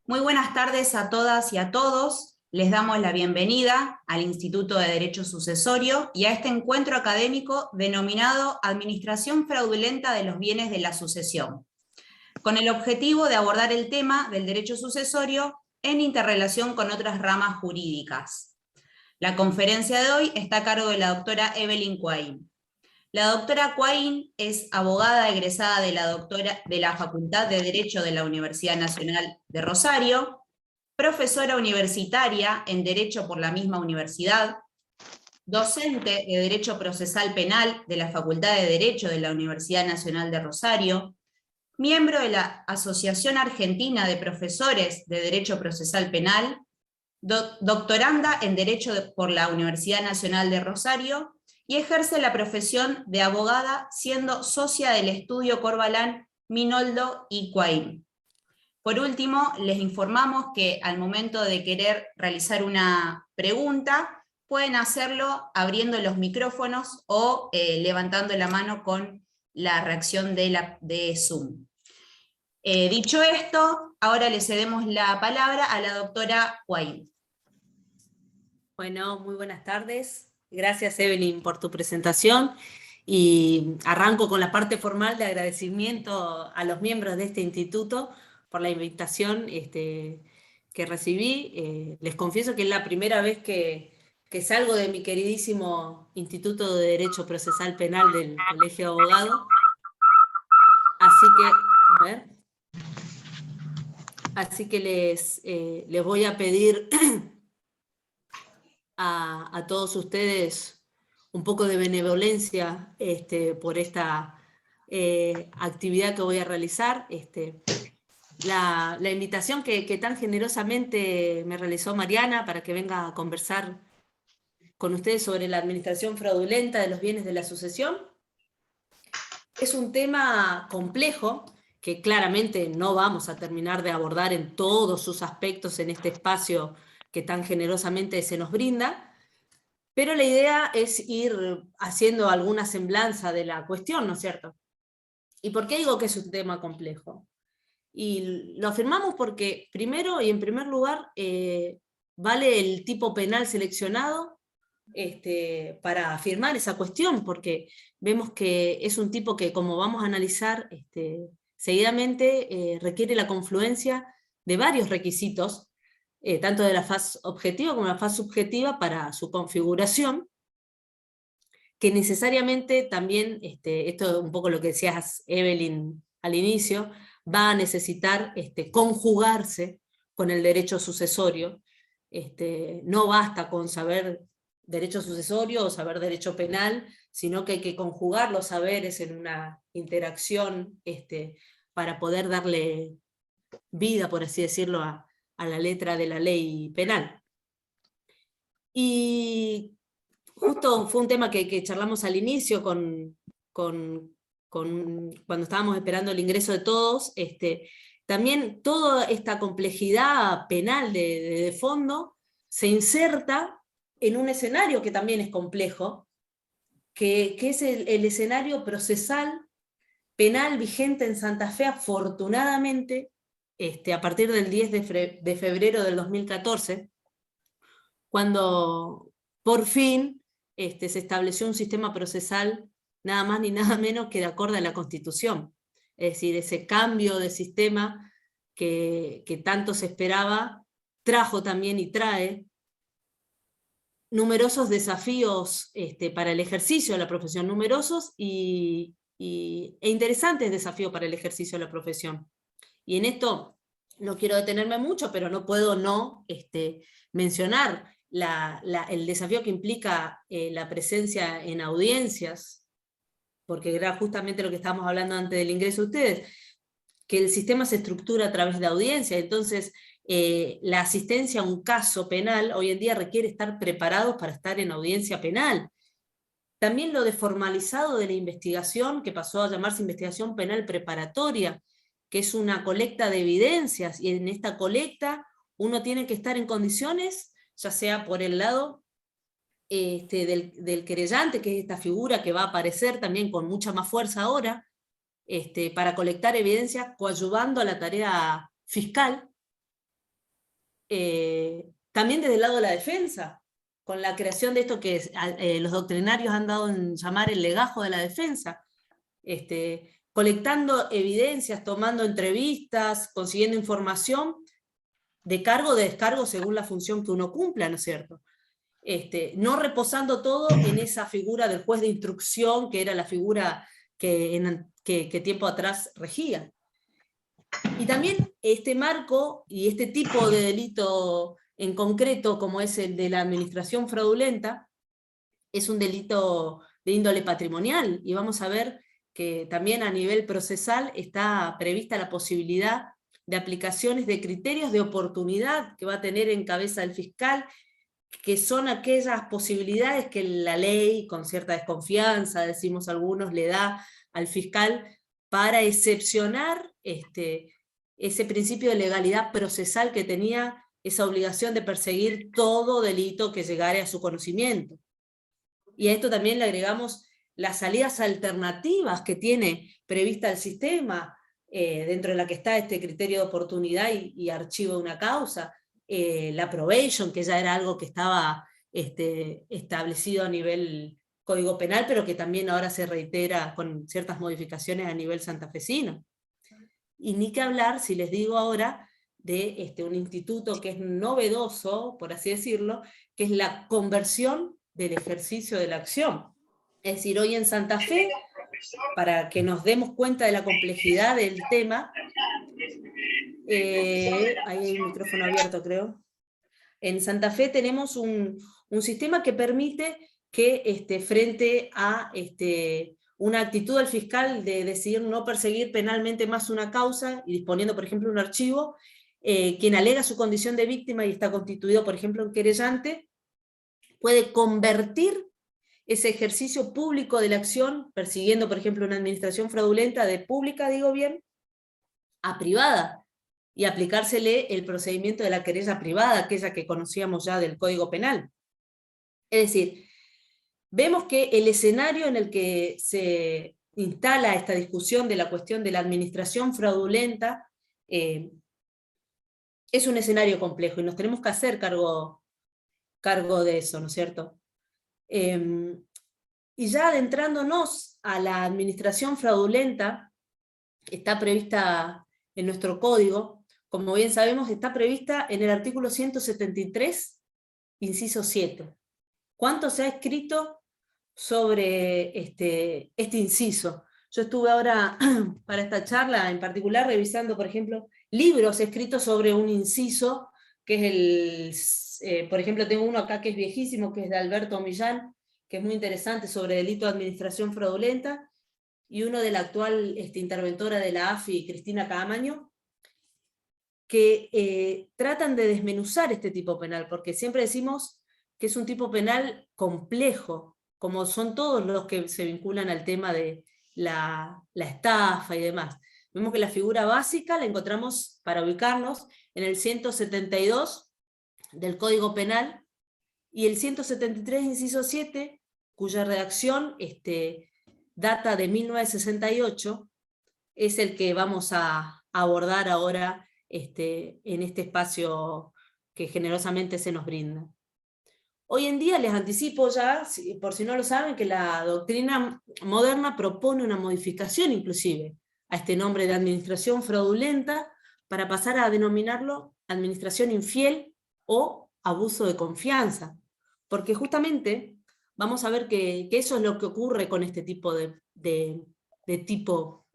Muy buenas tardes a todas y a todos. Les damos la bienvenida al Instituto de Derecho Sucesorio y a este encuentro académico denominado Administración Fraudulenta de los Bienes de la Sucesión, con el objetivo de abordar el tema del derecho sucesorio en interrelación con otras ramas jurídicas. La conferencia de hoy está a cargo de la doctora Evelyn Quain. La doctora Quain es abogada egresada de la Facultad de Derecho de la Universidad Nacional de Rosario, profesora universitaria en Derecho por la misma universidad, docente de Derecho Procesal Penal de la Facultad de Derecho de la Universidad Nacional de Rosario, miembro de la Asociación Argentina de Profesores de Derecho Procesal Penal, doctoranda en Derecho por la Universidad Nacional de Rosario, y ejerce la profesión de abogada siendo socia del estudio Corbalán, Minoldo y Quain. Por último, les informamos que al momento de querer realizar una pregunta, pueden hacerlo abriendo los micrófonos o levantando la mano con la reacción de Zoom. Dicho esto, ahora le cedemos la palabra a la doctora Quain. Bueno, muy buenas tardes. Gracias, Evelyn, por tu presentación. Y arranco con la parte formal de agradecimiento a los miembros de este instituto por la invitación que recibí. Les confieso que es la primera vez que salgo de mi queridísimo Instituto de Derecho Procesal Penal del Colegio de Abogados. Así que les voy a pedir a todos ustedes un poco de benevolencia por esta actividad que voy a realizar. La invitación que tan generosamente me realizó Mariana para que venga a conversar con ustedes sobre la administración fraudulenta de los bienes de la sucesión es un tema complejo que claramente no vamos a terminar de abordar en todos sus aspectos en este espacio que tan generosamente se nos brinda, pero la idea es ir haciendo alguna semblanza de la cuestión, ¿no es cierto? ¿Y por qué digo que es un tema complejo? Y lo afirmamos porque, primero y en primer lugar, vale el tipo penal seleccionado para afirmar esa cuestión, porque vemos que es un tipo que, como vamos a analizar seguidamente, requiere la confluencia de varios requisitos, tanto de la faz objetiva como de la faz subjetiva para su configuración, que necesariamente también, esto es un poco lo que decías, Evelyn, al inicio, va a necesitar conjugarse con el derecho sucesorio. No basta con saber derecho sucesorio o saber derecho penal, sino que hay que conjugar los saberes en una interacción para poder darle vida, por así decirlo, a la letra de la ley penal. Y justo fue un tema que charlamos al inicio cuando estábamos esperando el ingreso de todos. También toda esta complejidad penal de fondo se inserta en un escenario que también es complejo, que es el escenario procesal penal vigente en Santa Fe, afortunadamente, a partir del 10 de febrero del 2014, cuando por fin se estableció un sistema procesal nada más ni nada menos que de acuerdo a la Constitución. Es decir, ese cambio de sistema que tanto se esperaba, trajo también y trae numerosos desafíos para el ejercicio de la profesión, numerosos e interesantes desafíos para el ejercicio de la profesión. Y en esto no quiero detenerme mucho, pero no puedo no mencionar el desafío que implica la presencia en audiencias, porque era justamente lo que estábamos hablando antes del ingreso de ustedes, que el sistema se estructura a través de audiencia, entonces la asistencia a un caso penal hoy en día requiere estar preparados para estar en audiencia penal. También lo desformalizado de la investigación, que pasó a llamarse investigación penal preparatoria, que es una colecta de evidencias, y en esta colecta uno tiene que estar en condiciones, ya sea por el lado del querellante, que es esta figura que va a aparecer también con mucha más fuerza ahora, para colectar evidencias coadyuvando a la tarea fiscal, también desde el lado de la defensa, con la creación de esto que los doctrinarios han dado en llamar el legajo de la defensa, colectando evidencias, tomando entrevistas, consiguiendo información de cargo o de descargo según la función que uno cumpla, ¿no es cierto? No reposando todo en esa figura del juez de instrucción, que era la figura que tiempo atrás regía. Y también este marco y este tipo de delito en concreto, como es el de la administración fraudulenta, es un delito de índole patrimonial, y vamos a ver que también a nivel procesal está prevista la posibilidad de aplicaciones de criterios de oportunidad que va a tener en cabeza el fiscal, que son aquellas posibilidades que la ley, con cierta desconfianza, decimos algunos, le da al fiscal para excepcionar ese principio de legalidad procesal que tenía esa obligación de perseguir todo delito que llegare a su conocimiento. Y a esto también le agregamos las salidas alternativas que tiene prevista el sistema, dentro de la que está este criterio de oportunidad y archivo de una causa, la probation, que ya era algo que estaba establecido a nivel Código Penal, pero que también ahora se reitera con ciertas modificaciones a nivel santafesino. Y ni que hablar, si les digo ahora, de un instituto que es novedoso, por así decirlo, que es la conversión del ejercicio de la acción. Es decir, hoy en Santa Fe, para que nos demos cuenta de la complejidad del tema, ahí hay un micrófono abierto, creo. En Santa Fe tenemos un sistema que permite que frente a una actitud del fiscal de decidir no perseguir penalmente más una causa, y disponiendo, por ejemplo, un archivo, quien alega su condición de víctima y está constituido, por ejemplo, en querellante, puede convertir ese ejercicio público de la acción, persiguiendo, por ejemplo, una administración fraudulenta, de pública, digo bien, a privada, y aplicársele el procedimiento de la querella privada, aquella que conocíamos ya del Código Penal. Es decir, vemos que el escenario en el que se instala esta discusión de la cuestión de la administración fraudulenta es un escenario complejo, y nos tenemos que hacer cargo de eso, ¿no es cierto? Y ya adentrándonos a la administración fraudulenta, está prevista en nuestro código, como bien sabemos, está prevista en el artículo 173, inciso 7. ¿Cuánto se ha escrito sobre este inciso? Yo estuve ahora, para esta charla en particular, revisando, por ejemplo, libros escritos sobre un inciso, que es por ejemplo, tengo uno acá que es viejísimo, que es de Alberto Millán, que es muy interesante, sobre delito de administración fraudulenta, y uno de la actual interventora de la AFI, Cristina Caamaño, que tratan de desmenuzar este tipo penal, porque siempre decimos que es un tipo penal complejo, como son todos los que se vinculan al tema de la estafa y demás. Vemos que la figura básica la encontramos, para ubicarnos, en el 172 del Código Penal, y el 173, inciso 7, cuya redacción data de 1968, es el que vamos a abordar ahora en este espacio que generosamente se nos brinda. Hoy en día les anticipo ya, por si no lo saben, que la doctrina moderna propone una modificación inclusive a este nombre de administración fraudulenta, para pasar a denominarlo administración infiel o abuso de confianza, porque justamente vamos a ver que eso es lo que ocurre con este tipo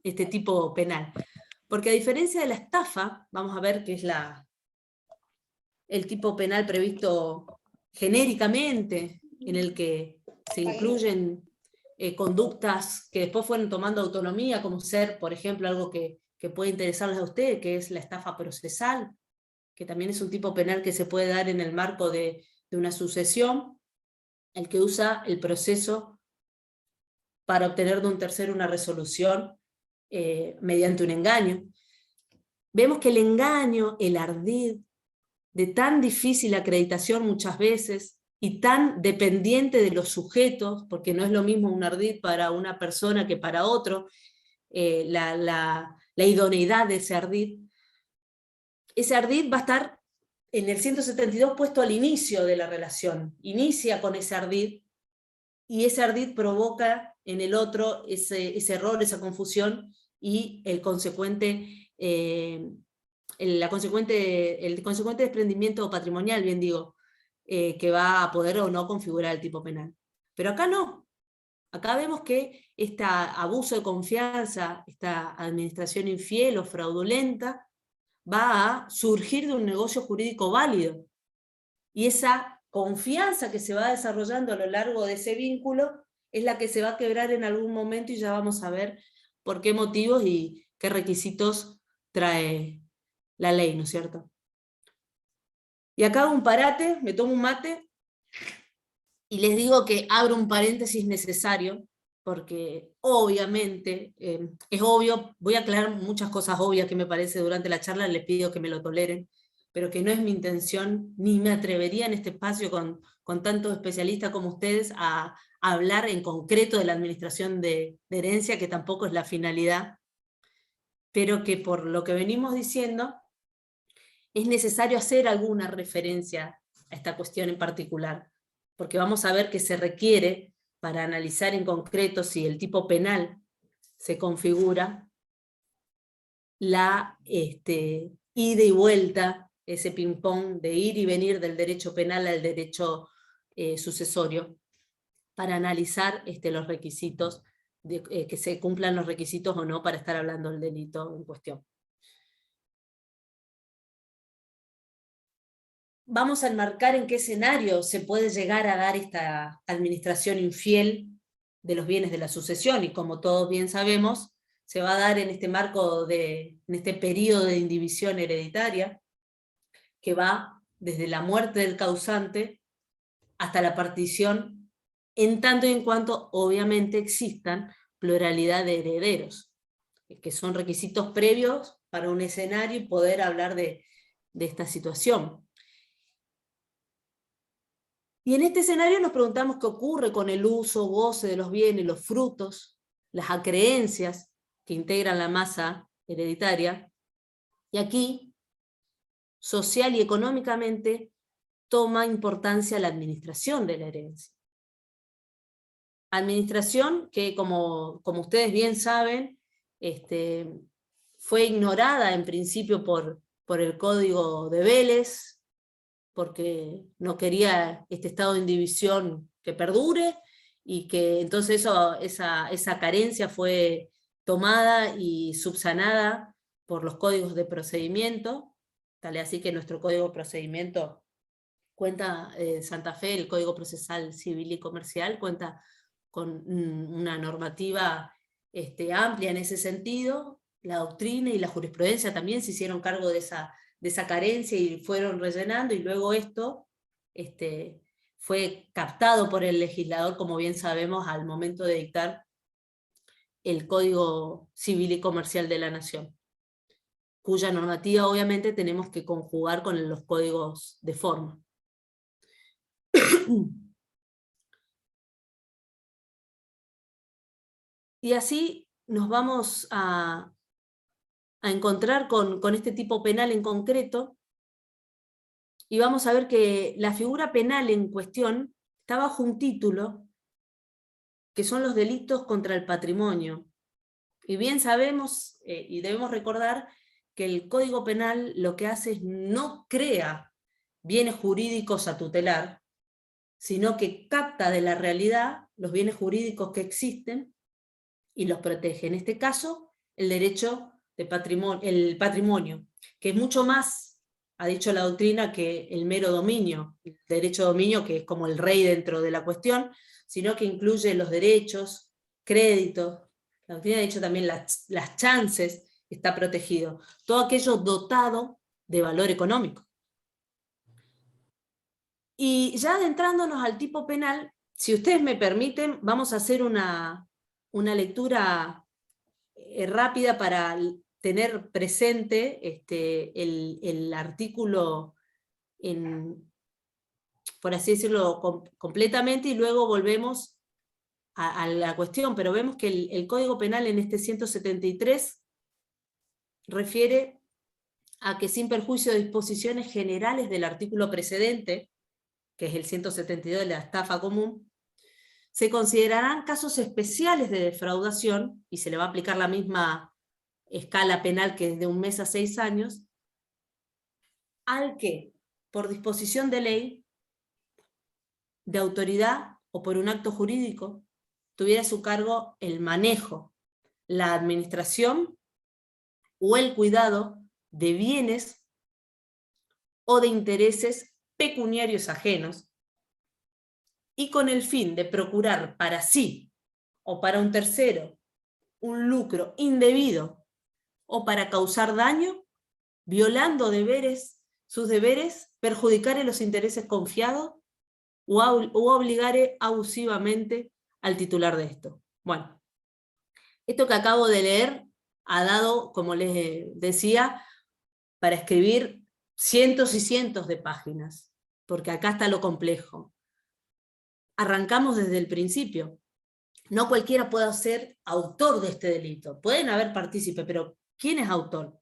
tipo penal. Porque a diferencia de la estafa, vamos a ver que es el tipo penal previsto genéricamente, en el que se incluyen conductas que después fueron tomando autonomía, como ser, por ejemplo, algo que puede interesarles a ustedes, que es la estafa procesal, que también es un tipo penal que se puede dar en el marco de una sucesión, el que usa el proceso para obtener de un tercero una resolución mediante un engaño. Vemos que el engaño, el ardid, de tan difícil acreditación muchas veces, y tan dependiente de los sujetos, porque no es lo mismo un ardid para una persona que para otro, la idoneidad de ese ardid va a estar en el 172 puesto al inicio de la relación, inicia con ese ardid, y ese ardid provoca en el otro ese error, esa confusión, y el consecuente desprendimiento patrimonial, bien digo, que va a poder o no configurar el tipo penal. Pero acá no. Acá vemos que este abuso de confianza, esta administración infiel o fraudulenta, va a surgir de un negocio jurídico válido. Y esa confianza que se va desarrollando a lo largo de ese vínculo es la que se va a quebrar en algún momento, y ya vamos a ver por qué motivos y qué requisitos trae la ley, ¿no es cierto? Y acá hago un parate, me tomo un mate, y les digo que abro un paréntesis necesario, porque obviamente, es obvio, voy a aclarar muchas cosas obvias que me parece durante la charla, les pido que me lo toleren, pero que no es mi intención, ni me atrevería en este espacio con tantos especialistas como ustedes a hablar en concreto de la administración de herencia, que tampoco es la finalidad, pero que por lo que venimos diciendo, es necesario hacer alguna referencia a esta cuestión en particular, porque vamos a ver que se requiere, para analizar en concreto si el tipo penal se configura, la ida y vuelta, ese ping-pong de ir y venir del derecho penal al derecho sucesorio, para analizar los requisitos, que se cumplan los requisitos o no para estar hablando del delito en cuestión. Vamos a enmarcar en qué escenario se puede llegar a dar esta administración infiel de los bienes de la sucesión, y como todos bien sabemos, se va a dar en este marco, en este periodo de indivisión hereditaria, que va desde la muerte del causante hasta la partición, en tanto y en cuanto obviamente existan pluralidad de herederos, que son requisitos previos para un escenario y poder hablar de esta situación. Y en este escenario nos preguntamos qué ocurre con el uso, goce de los bienes, los frutos, las acreencias que integran la masa hereditaria. Y aquí, social y económicamente, toma importancia la administración de la herencia. Administración que, como ustedes bien saben, fue ignorada en principio por el Código de Vélez, porque no quería este estado de indivisión que perdure, y que entonces esa carencia fue tomada y subsanada por los códigos de procedimiento, tal así que nuestro código de procedimiento cuenta, Santa Fe, el Código Procesal Civil y Comercial, cuenta con una normativa amplia en ese sentido. La doctrina y la jurisprudencia también se hicieron cargo de esa carencia y fueron rellenando, y luego esto fue captado por el legislador, como bien sabemos, al momento de dictar el Código Civil y Comercial de la Nación, cuya normativa obviamente tenemos que conjugar con los códigos de forma. Y así nos vamos a encontrar con este tipo penal en concreto, y vamos a ver que la figura penal en cuestión está bajo un título, que son los delitos contra el patrimonio. Y bien sabemos, y debemos recordar, que el Código Penal lo que hace es no crea bienes jurídicos a tutelar, sino que capta de la realidad los bienes jurídicos que existen y los protege. En este caso, el derecho de patrimonio, el patrimonio, que es mucho más, ha dicho la doctrina, que el mero dominio, el derecho de dominio, que es como el rey dentro de la cuestión, sino que incluye los derechos, créditos. La doctrina ha dicho también las chances, está protegido. Todo aquello dotado de valor económico. Y ya adentrándonos al tipo penal, si ustedes me permiten, vamos a hacer una lectura rápida para tener presente el artículo, por así decirlo, completamente, y luego volvemos a la cuestión. Pero vemos que el Código Penal en este 173 refiere a que sin perjuicio de disposiciones generales del artículo precedente, que es el 172 de la estafa común, se considerarán casos especiales de defraudación, y se le va a aplicar la misma escala penal que es de 1 mes a 6 años, al que, por disposición de ley, de autoridad o por un acto jurídico, tuviera a su cargo el manejo, la administración o el cuidado de bienes o de intereses pecuniarios ajenos, y con el fin de procurar para sí o para un tercero un lucro indebido o para causar daño, violando sus deberes, perjudicar los intereses confiados o obligar abusivamente al titular de esto. Bueno, esto que acabo de leer ha dado, como les decía, para escribir cientos y cientos de páginas, porque acá está lo complejo. Arrancamos desde el principio. No cualquiera puede ser autor de este delito. Pueden haber partícipes, pero ¿quién es autor?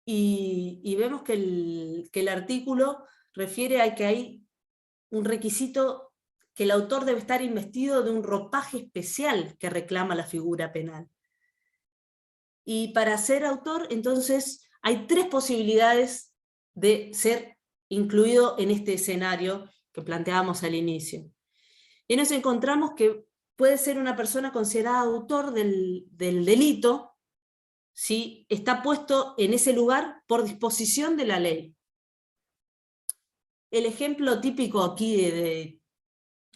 Y vemos que el artículo refiere a que hay un requisito, que el autor debe estar investido de un ropaje especial que reclama la figura penal. Y para ser autor, entonces, hay 3 posibilidades de ser incluido en este escenario que planteábamos al inicio. Y nos encontramos que puede ser una persona considerada autor del delito si está puesto en ese lugar por disposición de la ley. El ejemplo típico aquí de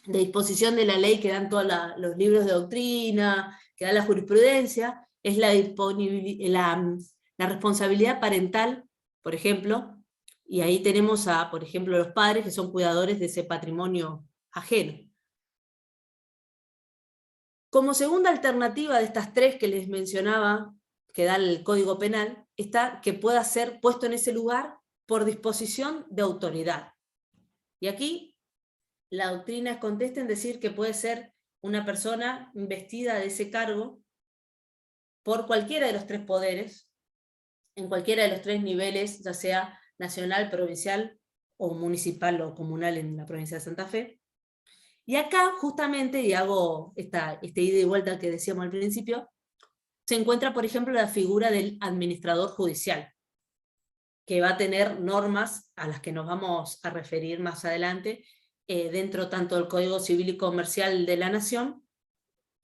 disposición de la ley que dan todos los libros de doctrina, que da la jurisprudencia, es la responsabilidad parental, por ejemplo, y ahí tenemos a, por ejemplo, los padres que son cuidadores de ese patrimonio ajeno. Como segunda alternativa de estas 3 que les mencionaba, que da el Código Penal, está que pueda ser puesto en ese lugar por disposición de autoridad. Y aquí la doctrina contesta en decir que puede ser una persona investida de ese cargo por cualquiera de los 3 poderes, en cualquiera de los 3 niveles, ya sea nacional, provincial o municipal o comunal en la provincia de Santa Fe. Y acá, justamente, y hago este ida y vuelta que decíamos al principio, se encuentra, por ejemplo, la figura del administrador judicial, que va a tener normas a las que nos vamos a referir más adelante, dentro tanto del Código Civil y Comercial de la Nación,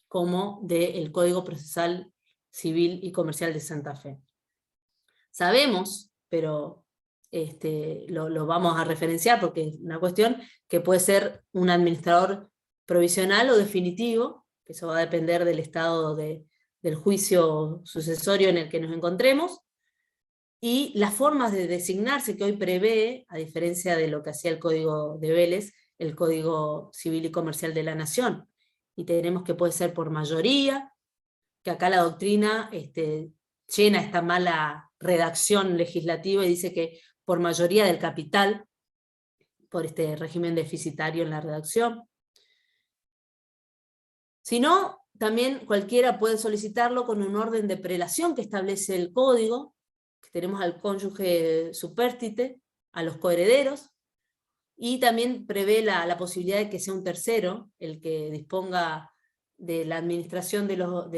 como del Código Procesal Civil y Comercial de Santa Fe. Sabemos, pero lo vamos a referenciar porque es una cuestión, que puede ser un administrador provisional o definitivo, que eso va a depender del estado del juicio sucesorio en el que nos encontremos, y las formas de designarse que hoy prevé, a diferencia de lo que hacía el Código de Vélez, el Código Civil y Comercial de la Nación. Y tenemos que puede ser por mayoría, que acá la doctrina llena esta mala redacción legislativa y dice que por mayoría del capital, por este régimen deficitario en la redacción. Si no, también cualquiera puede solicitarlo con un orden de prelación que establece el código, que tenemos al cónyuge supérstite, a los coherederos, y también prevé la posibilidad de que sea un tercero el que disponga de la administración de los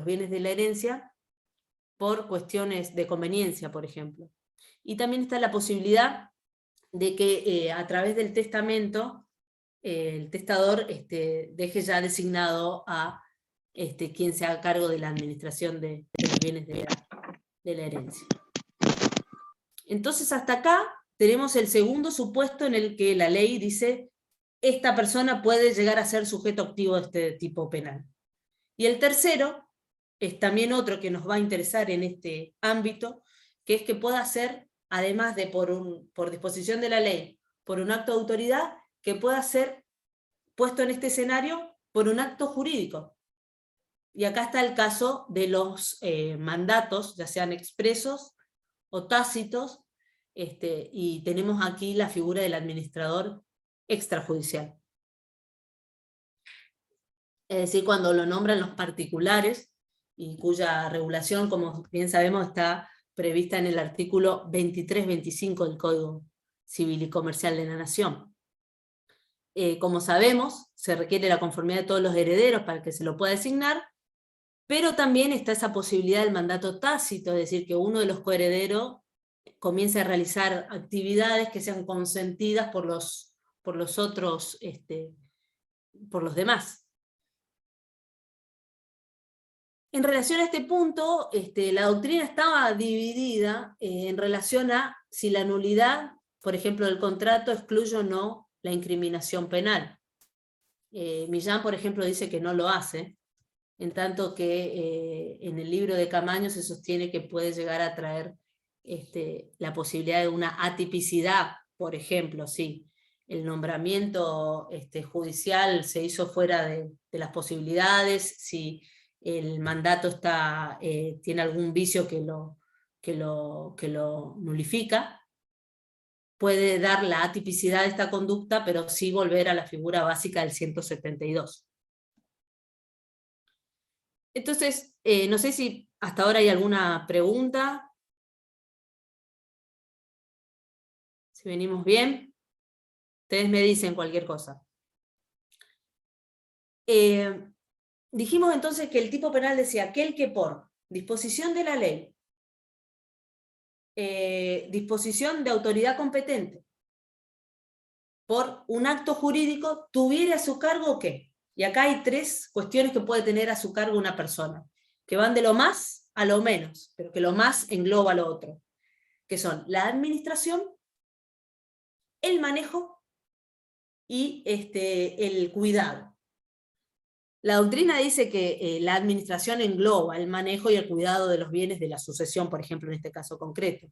bienes de la herencia por cuestiones de conveniencia, por ejemplo. Y también está la posibilidad de que a través del testamento el testador deje ya designado a quien se haga cargo de la administración de los bienes de la herencia. Entonces hasta acá tenemos el segundo supuesto en el que la ley dice esta persona puede llegar a ser sujeto activo de este tipo penal. Y el tercero es también otro que nos va a interesar en este ámbito, que es que pueda ser, además de por disposición de la ley, por un acto de autoridad, que pueda ser puesto en este escenario por un acto jurídico. Y acá está el caso de los mandatos, ya sean expresos o tácitos, y tenemos aquí la figura del administrador extrajudicial. Es decir, cuando lo nombran los particulares, y cuya regulación, como bien sabemos, está prevista en el artículo 23-25 del Código Civil y Comercial de la Nación. Como sabemos, se requiere la conformidad de todos los herederos para que se lo pueda designar, pero también está esa posibilidad del mandato tácito, es decir, que uno de los coherederos comience a realizar actividades que sean consentidas por los otros, por los demás. En relación a este punto, la doctrina estaba dividida en relación a si la nulidad, por ejemplo, del contrato excluye o no la incriminación penal. Millán, por ejemplo, dice que no lo hace, en tanto que en el libro de Camaño se sostiene que puede llegar a traer la posibilidad de una atipicidad, por ejemplo, si el nombramiento judicial se hizo fuera de las posibilidades, si el mandato tiene algún vicio que lo nulifica, puede dar la atipicidad de esta conducta, pero sí volver a la figura básica del 172. Entonces, no sé si hasta ahora hay alguna pregunta. Si venimos bien, ustedes me dicen cualquier cosa. Dijimos entonces que el tipo penal decía aquel que por disposición de la ley, disposición de autoridad competente, por un acto jurídico, tuviera a su cargo ¿qué? Y acá hay 3 cuestiones que puede tener a su cargo una persona, que van de lo más a lo menos, pero que lo más engloba lo otro, que son la administración, el manejo y el cuidado. La doctrina dice que la administración engloba el manejo y el cuidado de los bienes de la sucesión, por ejemplo, en este caso concreto.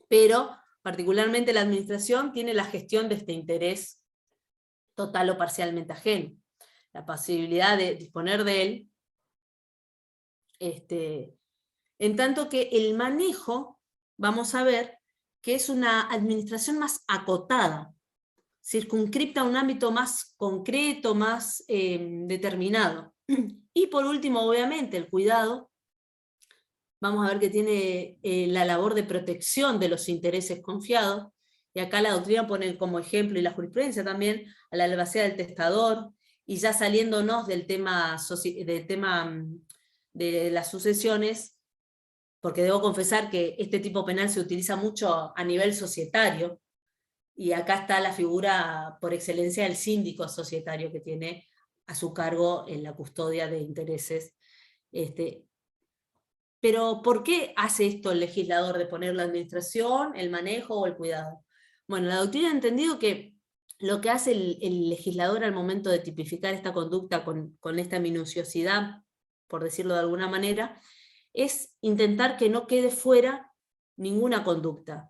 Pero, particularmente, la administración tiene la gestión de este interés total o parcialmente ajeno. La posibilidad de disponer de él, en tanto que el manejo, vamos a ver, que es una administración más acotada, circunscripta a un ámbito más concreto, más determinado. Y por último, obviamente, el cuidado, vamos a ver que tiene la labor de protección de los intereses confiados, y acá la doctrina pone como ejemplo, y la jurisprudencia también, a la albacea del testador, y ya saliéndonos del tema de las sucesiones, porque debo confesar que este tipo penal se utiliza mucho a nivel societario, y acá está la figura por excelencia del síndico societario que tiene a su cargo en la custodia de intereses. Pero ¿por qué hace esto el legislador de poner la administración, el manejo o el cuidado? Bueno, la doctrina ha entendido que lo que hace el legislador al momento de tipificar esta conducta con esta minuciosidad, por decirlo de alguna manera, es intentar que no quede fuera ninguna conducta.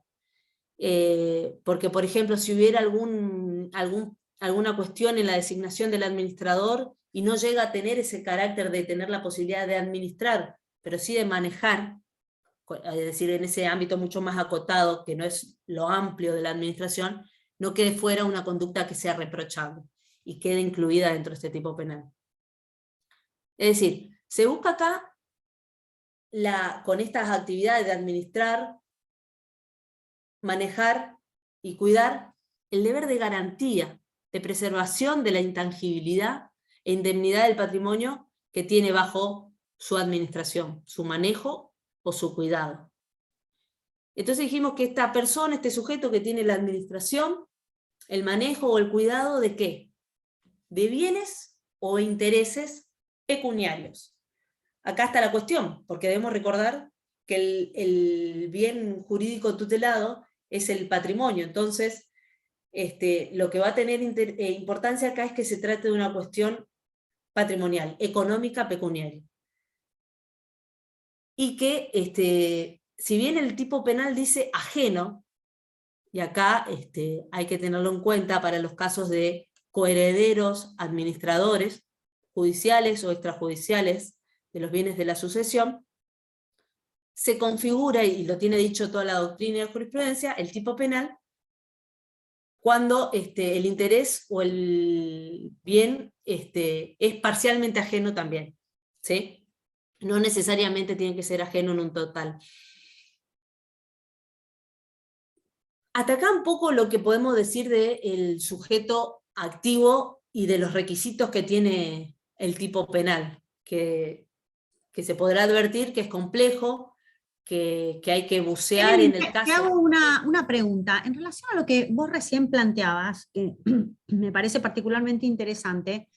Porque, por ejemplo, si hubiera alguna cuestión en la designación del administrador y no llega a tener ese carácter de tener la posibilidad de administrar, pero sí de manejar, es decir, en ese ámbito mucho más acotado, que no es lo amplio de la administración, no quede fuera una conducta que sea reprochable y quede incluida dentro de este tipo penal. Es decir, se busca acá, con estas actividades de administrar, manejar y cuidar, el deber de garantía, de preservación de la intangibilidad e indemnidad del patrimonio que tiene bajo su administración, su manejo o su cuidado. Entonces dijimos que esta persona, este sujeto que tiene la administración, el manejo o el cuidado ¿de qué? De bienes o intereses pecuniarios. Acá está la cuestión, porque debemos recordar que el bien jurídico tutelado es el patrimonio, entonces lo que va a tener importancia acá es que se trate de una cuestión patrimonial, económica, pecuniaria. Y que, si bien el tipo penal dice ajeno, y acá hay que tenerlo en cuenta para los casos de coherederos, administradores, judiciales o extrajudiciales de los bienes de la sucesión, se configura, y lo tiene dicho toda la doctrina y la jurisprudencia, el tipo penal, cuando el interés o el bien es parcialmente ajeno también, ¿sí? No necesariamente tiene que ser ajeno en un total. hasta acá un poco lo que podemos decir del sujeto activo y de los requisitos que tiene el tipo penal, que se podrá advertir que es complejo, que hay que bucear en el Te hago caso. una pregunta. En relación a lo que vos recién planteabas, que me parece particularmente interesante,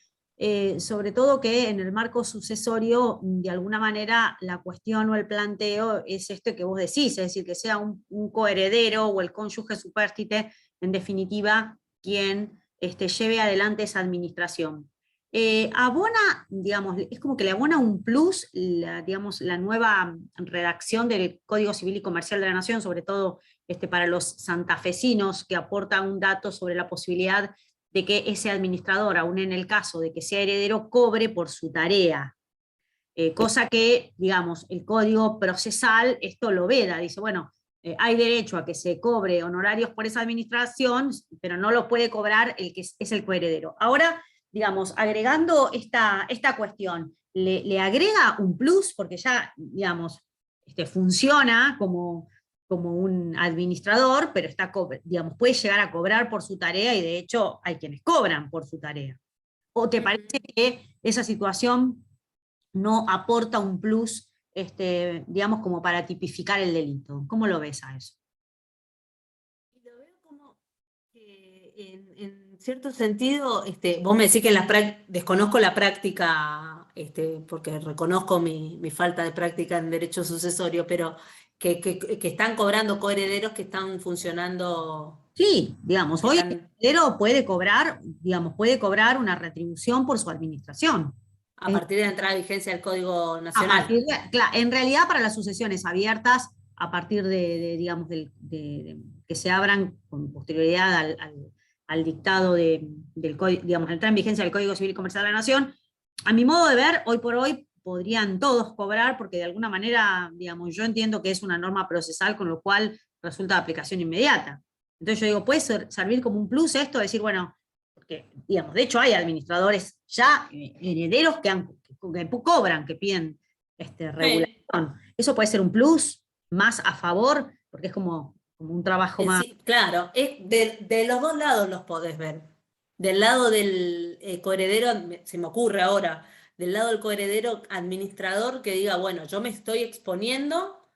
sobre todo que en el marco sucesorio, de alguna manera, la cuestión o el planteo es esto que vos decís, es decir, que sea un coheredero o el cónyuge supérstite, en definitiva, quien lleve adelante esa administración. Abona, digamos, es como que le abona un plus, digamos, la nueva redacción del Código Civil y Comercial de la Nación, sobre todo para los santafesinos, que aporta un dato sobre la posibilidad de que ese administrador, aún en el caso de que sea heredero, cobre por su tarea. Cosa que, digamos, el Código Procesal esto lo veda, dice, bueno, hay derecho a que se cobre honorarios por esa administración, pero no lo puede cobrar el que es el coheredero. Ahora, digamos, agregando esta cuestión, le agrega un plus, porque ya, digamos, funciona como un administrador, pero digamos, puede llegar a cobrar por su tarea, y de hecho hay quienes cobran por su tarea. ¿O te parece que esa situación no aporta un plus, digamos, como para tipificar el delito? ¿Cómo lo ves a eso? Lo veo como que en cierto sentido, vos me decís que desconozco la práctica, porque reconozco mi falta de práctica en derecho sucesorio, pero que están cobrando coherederos que están funcionando. Sí, digamos, hoy el Están heredero puede cobrar una retribución por su administración. a partir de la entrada de vigencia del Código A Nacional. partir claro, en realidad para las sucesiones abiertas, a partir digamos, que se abran con posterioridad al dictado del código, digamos, entrar en vigencia del Código Civil y Comercial de la Nación, a mi modo de ver, hoy por hoy podrían todos cobrar, porque de alguna manera, digamos, yo entiendo que es una norma procesal, con lo cual resulta de aplicación inmediata. Entonces yo digo, puede servir como un plus esto, decir, bueno, porque, digamos, de hecho hay administradores ya herederos que cobran, que piden regulación. Eso puede ser un plus más a favor, porque es como un trabajo más. Sí, claro, de los dos lados los podés ver. Del lado del coheredero, se me ocurre ahora, del lado del coheredero administrador que diga, bueno, yo me estoy exponiendo,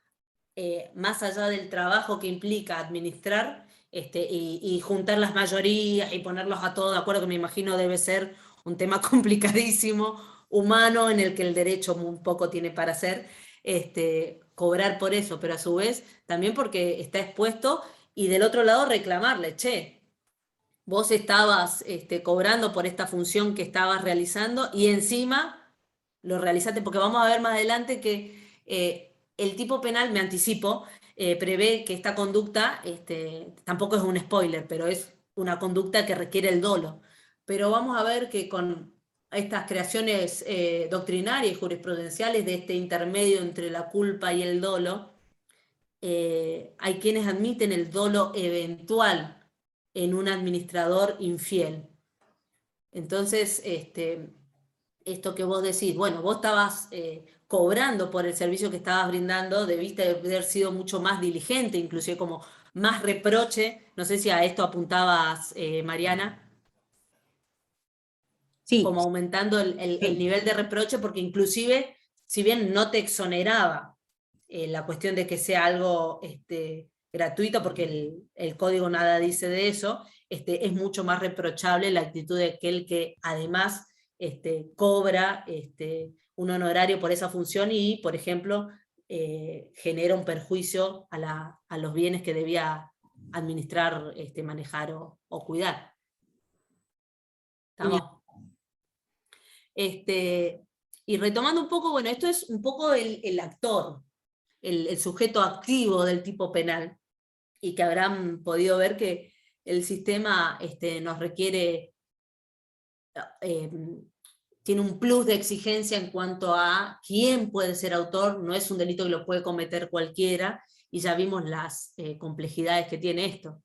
más allá del trabajo que implica administrar, y juntar las mayorías y ponerlos a todos de acuerdo, que me imagino debe ser un tema complicadísimo, humano, en el que el derecho un poco tiene para hacer, cobrar por eso, pero a su vez también porque está expuesto, y del otro lado reclamarle, che, vos estabas cobrando por esta función que estabas realizando y encima lo realizaste, porque vamos a ver más adelante que el tipo penal, me anticipo, prevé que esta conducta, tampoco es un spoiler, pero es una conducta que requiere el dolo. Pero vamos a ver que con estas creaciones doctrinarias y jurisprudenciales de este intermedio entre la culpa y el dolo, hay quienes admiten el dolo eventual en un administrador infiel. Entonces, esto que vos decís, bueno, vos estabas cobrando por el servicio que estabas brindando, debiste haber sido mucho más diligente, inclusive como más reproche. No sé si a esto apuntabas, Mariana. Sí, Como aumentando el sí. nivel de reproche, porque inclusive, si bien no te exoneraba la cuestión de que sea algo gratuito, porque el código nada dice de eso, es mucho más reprochable la actitud de aquel que además cobra un honorario por esa función y, por ejemplo, genera un perjuicio a los bienes que debía administrar, manejar o cuidar. ¿Estamos? Y retomando un poco, bueno, esto es un poco el actor, el sujeto activo del tipo penal, y que habrán podido ver que el sistema nos requiere, tiene un plus de exigencia en cuanto a quién puede ser autor, no es un delito que lo puede cometer cualquiera, y ya vimos las complejidades que tiene esto.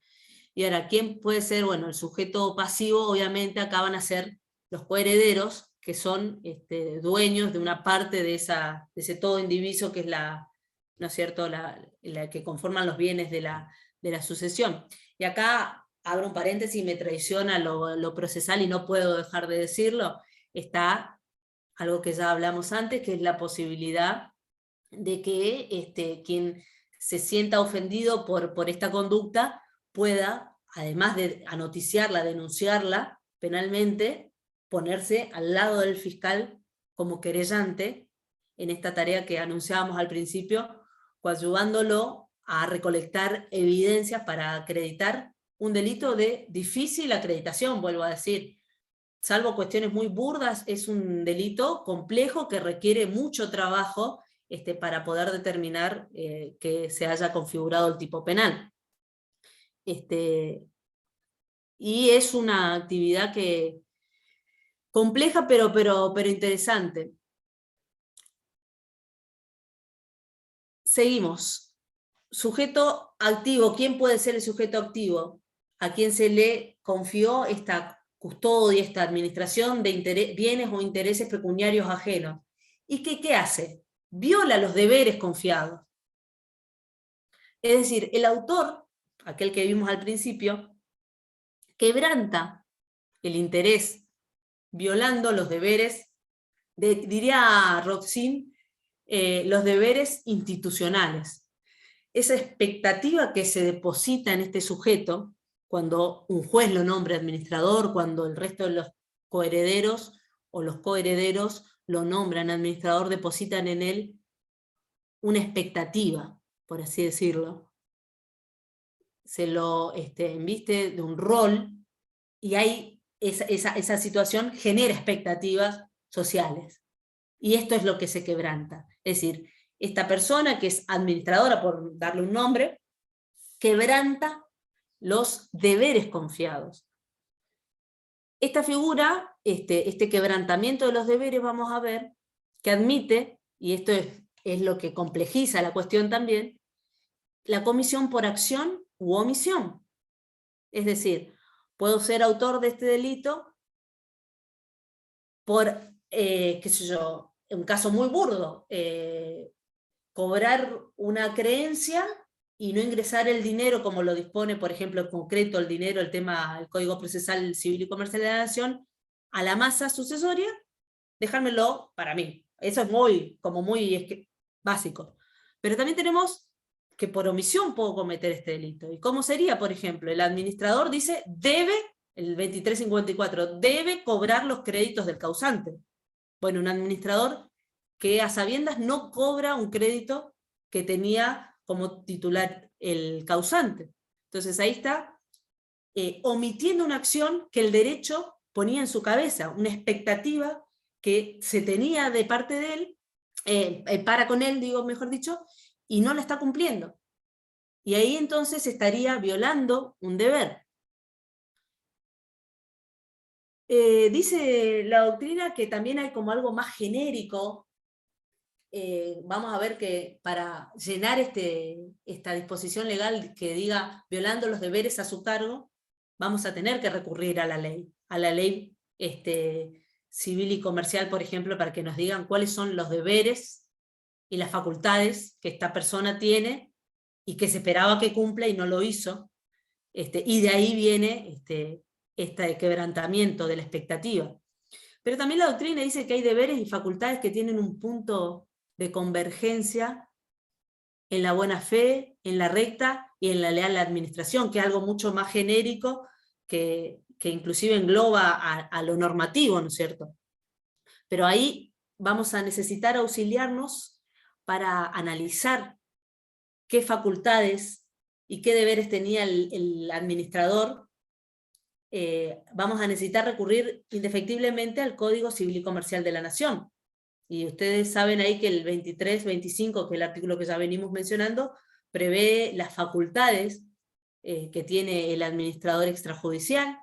Y ahora, ¿quién puede ser? Bueno, el sujeto pasivo, obviamente, acá van a ser los coherederos, que son dueños de una parte de ese todo indiviso que es ¿no es cierto?, la que conforman los bienes de la sucesión. Y acá abro un paréntesis, me traiciona lo procesal y no puedo dejar de decirlo, está algo que ya hablamos antes, que es la posibilidad de que quien se sienta ofendido por esta conducta pueda, además de anoticiarla, denunciarla penalmente, ponerse al lado del fiscal como querellante en esta tarea que anunciábamos al principio, coadyuvándolo a recolectar evidencias para acreditar un delito de difícil acreditación, vuelvo a decir. Salvo cuestiones muy burdas, es un delito complejo que requiere mucho trabajo para poder determinar que se haya configurado el tipo penal. Y es una actividad compleja, pero interesante. Seguimos. Sujeto activo. ¿Quién puede ser el sujeto activo? A quien se le confió esta custodia, esta administración de bienes o intereses pecuniarios ajenos. ¿Y qué hace? Viola los deberes confiados. Es decir, el autor, aquel que vimos al principio, quebranta el interés, violando los deberes, diría Roxin, los deberes institucionales. Esa expectativa que se deposita en este sujeto, cuando un juez lo nombra administrador, cuando el resto de los coherederos o los coherederos lo nombran administrador, depositan en él una expectativa, por así decirlo. Se lo enviste de un rol, y hay esa situación genera expectativas sociales. Y esto es lo que se quebranta. Es decir, esta persona que es administradora, por darle un nombre, quebranta los deberes confiados. Esta figura, este quebrantamiento de los deberes, vamos a ver, que admite, y esto es lo que complejiza la cuestión también, la comisión por acción u omisión. Es decir, puedo ser autor de este delito por, qué sé yo, un caso muy burdo, cobrar una creencia y no ingresar el dinero como lo dispone, por ejemplo, en concreto el dinero, el Código Procesal Civil y Comercial de la Nación, a la masa sucesoria, dejármelo para mí. Eso es muy básico. Pero también tenemos que por omisión puedo cometer este delito. ¿Y cómo sería, por ejemplo? El administrador dice, el 2354, debe cobrar los créditos del causante. Bueno, un administrador que a sabiendas no cobra un crédito que tenía como titular el causante. Entonces ahí está omitiendo una acción que el derecho ponía en su cabeza, una expectativa que se tenía de parte de él, para con él, digo, mejor dicho, y no la está cumpliendo. Y ahí entonces estaría violando un deber. Dice la doctrina que también hay como algo más genérico. Vamos a ver que para llenar esta disposición legal que diga violando los deberes a su cargo, vamos a tener que recurrir a la ley civil y comercial, por ejemplo, para que nos digan cuáles son los deberes y las facultades que esta persona tiene y que se esperaba que cumpla y no lo hizo, y de ahí viene este quebrantamiento de la expectativa. Pero también la doctrina dice que hay deberes y facultades que tienen un punto de convergencia en la buena fe, en la recta y en la leal administración, que es algo mucho más genérico que inclusive engloba a lo normativo, ¿no es cierto? Pero ahí vamos a necesitar auxiliarnos para analizar qué facultades y qué deberes tenía el administrador. Vamos a necesitar recurrir indefectiblemente al Código Civil y Comercial de la Nación. Y ustedes saben ahí que el 23-25, que es el artículo que ya venimos mencionando, prevé las facultades que tiene el administrador extrajudicial.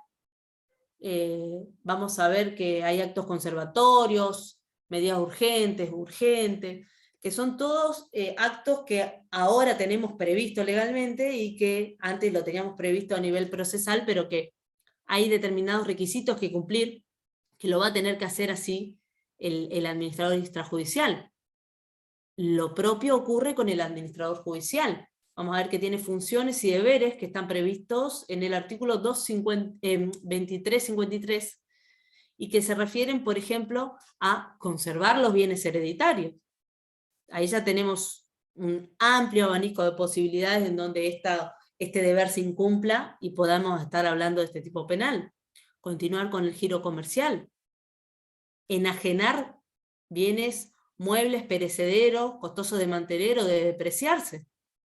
Vamos a ver que hay actos conservatorios, medidas urgentes, que son todos actos que ahora tenemos previsto legalmente y que antes lo teníamos previsto a nivel procesal, pero que hay determinados requisitos que cumplir, que lo va a tener que hacer así el administrador extrajudicial. Lo propio ocurre con el administrador judicial. vamos a ver que tiene funciones y deberes que están previstos en el artículo 2353, y que se refieren, por ejemplo, a conservar los bienes hereditarios. Ahí ya tenemos un amplio abanico de posibilidades en donde este deber se incumpla y podamos estar hablando de este tipo penal. Continuar con el giro comercial. Enajenar bienes muebles perecederos, costosos de mantener o de depreciarse.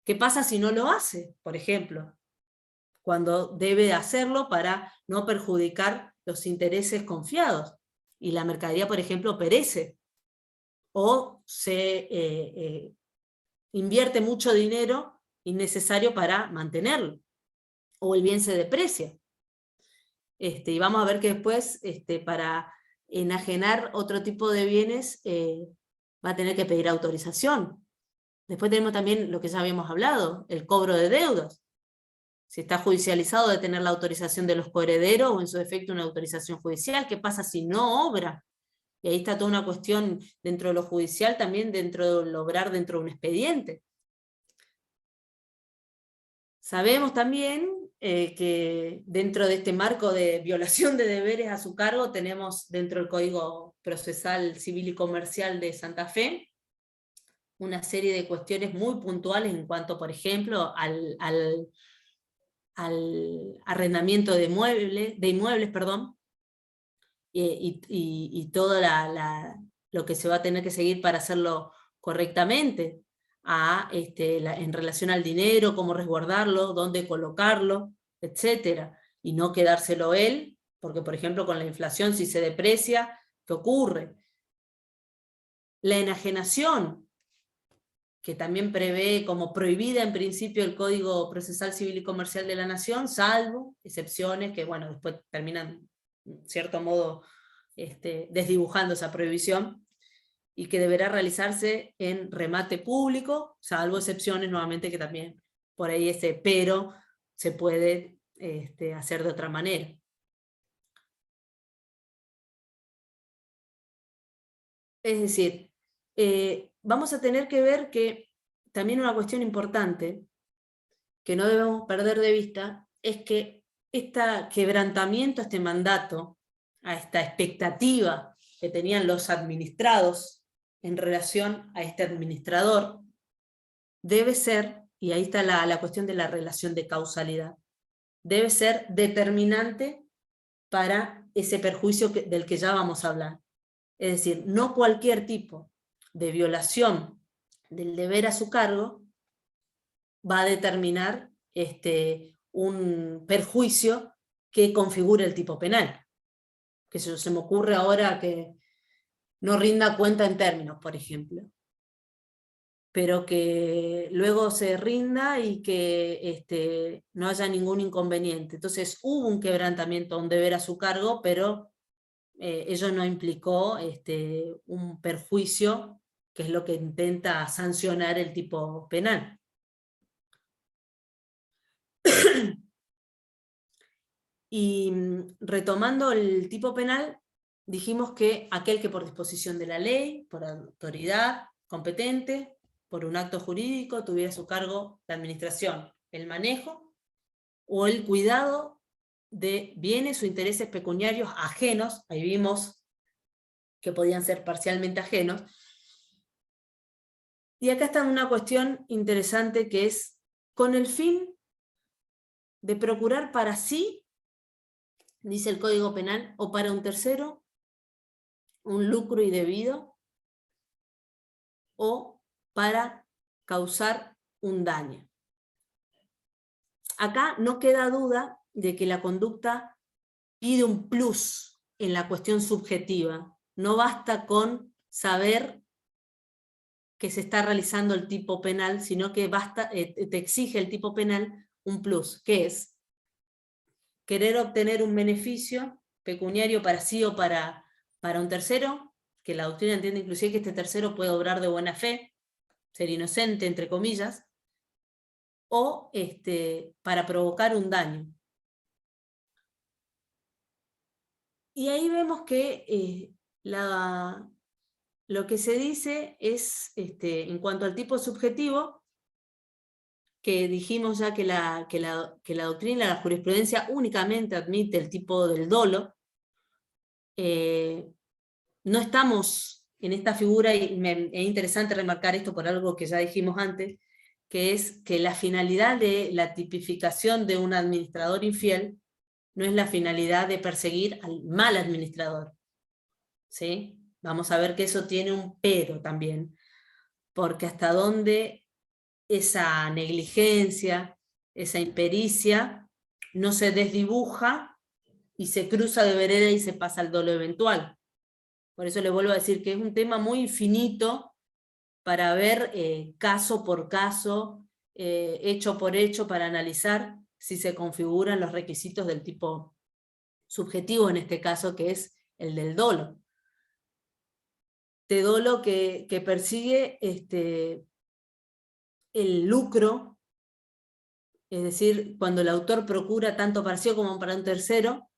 ¿Qué pasa si no lo hace, por ejemplo? Cuando debe hacerlo para no perjudicar los intereses confiados, y la mercadería, por ejemplo, perece, o se invierte mucho dinero innecesario para mantenerlo, o el bien se deprecia. Y vamos a ver que después, para enajenar otro tipo de bienes, va a tener que pedir autorización. Después tenemos también lo que ya habíamos hablado, el cobro de deudas. Si está judicializado, de tener la autorización de los coherederos, o en su defecto una autorización judicial. ¿Qué pasa si no obra? Y ahí está toda una cuestión dentro de lo judicial, también dentro de lograr dentro de un expediente. Sabemos también que dentro de este marco de violación de deberes a su cargo, tenemos dentro del Código Procesal Civil y Comercial de Santa Fe una serie de cuestiones muy puntuales en cuanto, por ejemplo, al arrendamiento de inmuebles, y todo lo que se va a tener que seguir para hacerlo correctamente, en relación al dinero, cómo resguardarlo, dónde colocarlo, etc. Y no quedárselo él, porque por ejemplo con la inflación, si se deprecia, ¿qué ocurre? La enajenación, que también prevé como prohibida en principio el Código Procesal Civil y Comercial de la Nación, salvo excepciones que, bueno, después terminan, en cierto modo, desdibujando esa prohibición, y que deberá realizarse en remate público, salvo excepciones, nuevamente, que también por ahí pero se puede hacer de otra manera. Es decir, vamos a tener que ver que también una cuestión importante que no debemos perder de vista es que este quebrantamiento, este mandato, a esta expectativa que tenían los administrados en relación a este administrador, debe ser, y ahí está la cuestión de la relación de causalidad, debe ser determinante para ese perjuicio del que ya vamos a hablar. Es decir, no cualquier tipo de violación del deber a su cargo va a determinar un perjuicio que configure el tipo penal. Que se me ocurre ahora que no rinda cuenta en términos, por ejemplo, pero que luego se rinda y que no haya ningún inconveniente. Entonces hubo un quebrantamiento a un deber a su cargo, pero ello no implicó un perjuicio, que es lo que intenta sancionar el tipo penal. Y retomando el tipo penal, dijimos que aquel que por disposición de la ley, por autoridad competente, por un acto jurídico, tuviera a su cargo la administración, el manejo o el cuidado de bienes o intereses pecuniarios ajenos, ahí vimos que podían ser parcialmente ajenos. Y acá está una cuestión interesante, que es con el fin de procurar para sí, dice el Código Penal, o para un tercero, un lucro indebido, o para causar un daño. Acá no queda duda de que la conducta pide un plus en la cuestión subjetiva. No basta con saber que se está realizando el tipo penal, sino que te exige el tipo penal un plus, que es querer obtener un beneficio pecuniario para sí o para un tercero, que la doctrina entiende inclusive que este tercero puede obrar de buena fe, ser inocente, entre comillas, o para provocar un daño. Y ahí vemos que lo que se dice es, en cuanto al tipo subjetivo, que dijimos ya que la doctrina, la jurisprudencia únicamente admite el tipo del dolo, no estamos en esta figura, y es interesante remarcar esto por algo que ya dijimos antes, que es que la finalidad de la tipificación de un administrador infiel no es la finalidad de perseguir al mal administrador, ¿sí? Vamos a ver que eso tiene un pero también, porque hasta dónde esa negligencia, esa impericia, no se desdibuja y se cruza de vereda y se pasa al dolo eventual. Por eso le vuelvo a decir que es un tema muy infinito para ver caso por caso, hecho por hecho, para analizar si se configuran los requisitos del tipo subjetivo, en este caso, que es el del dolo. De dolo que persigue el lucro, es decir, cuando el autor procura tanto para sí como para un tercero,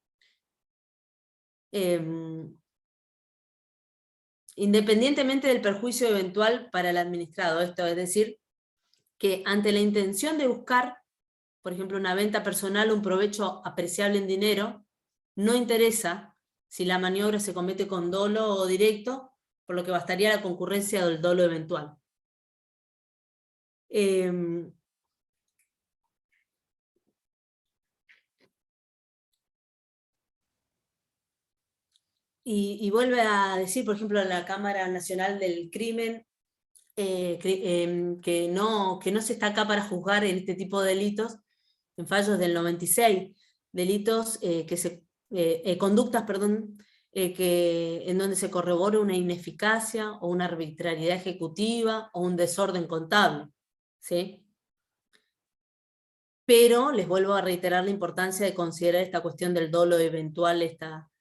independientemente del perjuicio eventual para el administrado. Esto es decir, que ante la intención de buscar, por ejemplo, una venta personal, un provecho apreciable en dinero, no interesa si la maniobra se comete con dolo o directo, por lo que bastaría la concurrencia del dolo eventual. Y vuelve a decir, por ejemplo, la Cámara Nacional del Crimen, que no se está acá para juzgar en este tipo de delitos, en fallos del 96, delitos conductas, perdón, en donde se corrobora una ineficacia o una arbitrariedad ejecutiva o un desorden contable, ¿sí? Pero les vuelvo a reiterar la importancia de considerar esta cuestión del dolo eventual, esta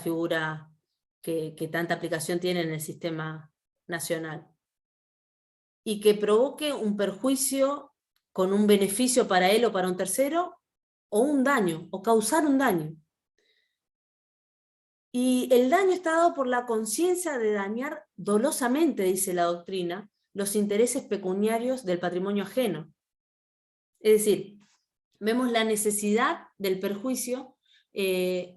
figura que tanta aplicación tiene en el sistema nacional. Y que provoque un perjuicio con un beneficio para él o para un tercero, o un daño, o causar un daño. Y el daño está dado por la conciencia de dañar dolosamente, dice la doctrina, los intereses pecuniarios del patrimonio ajeno. Es decir, vemos la necesidad del perjuicio,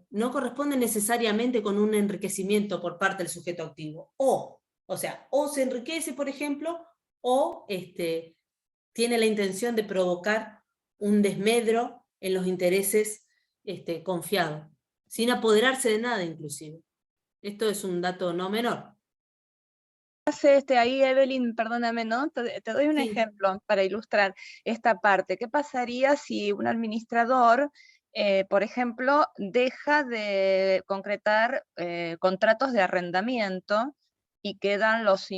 no corresponde necesariamente con un enriquecimiento por parte del sujeto activo. O se enriquece, por ejemplo, o tiene la intención de provocar un desmedro en los intereses confiados, sin apoderarse de nada inclusive. Esto es un dato no menor. Ahí, Evelyn, perdóname, ¿no? Te doy un ejemplo para ilustrar esta parte. ¿Qué pasaría si un administrador, por ejemplo, deja de concretar contratos de arrendamiento y quedan los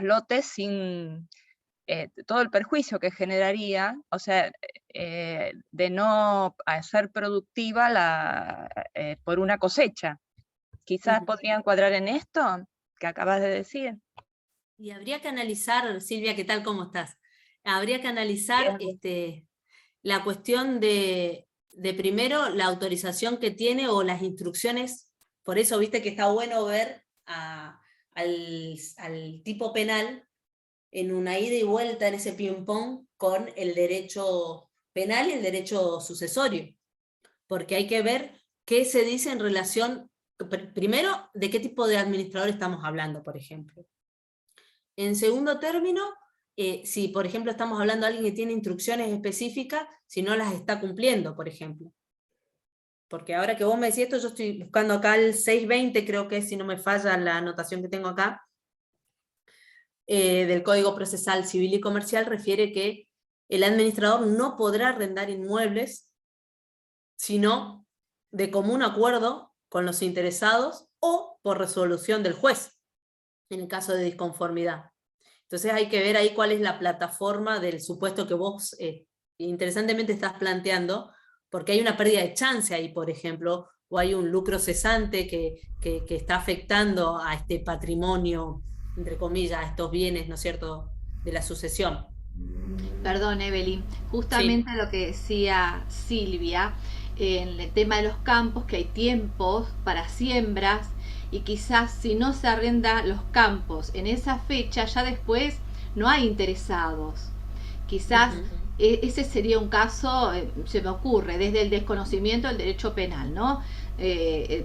lotes sin todo el perjuicio que generaría, o sea, de no hacer productiva por una cosecha? Quizás podría encuadrar en esto que acabas de decir. Y habría que analizar, Silvia, ¿qué tal? ¿Cómo estás? Habría que analizar la cuestión de primero la autorización que tiene o las instrucciones. Por eso viste que está bueno ver al tipo penal en una ida y vuelta en ese ping-pong con el derecho penal y el derecho sucesorio. Porque hay que ver qué se dice en relación, primero, de qué tipo de administrador estamos hablando, por ejemplo. En segundo término, si por ejemplo estamos hablando de alguien que tiene instrucciones específicas, si no las está cumpliendo, por ejemplo. Porque ahora que vos me decís esto, yo estoy buscando acá el 620, creo que es, si no me falla la anotación que tengo acá, del Código Procesal Civil y Comercial, refiere que el administrador no podrá arrendar inmuebles, sino de común acuerdo con los interesados o por resolución del juez, en el caso de disconformidad. Entonces hay que ver ahí cuál es la plataforma del supuesto que vos interesantemente estás planteando, porque hay una pérdida de chance ahí, por ejemplo, o hay un lucro cesante que está afectando a este patrimonio, entre comillas, a estos bienes, ¿no es cierto?, de la sucesión. Perdón, Evelyn, justamente lo que decía Silvia, en el tema de los campos, que hay tiempos para siembras, y quizás si no se arrenda los campos en esa fecha, ya después no hay interesados. Quizás ese sería un caso, se me ocurre, desde el desconocimiento del derecho penal, ¿no?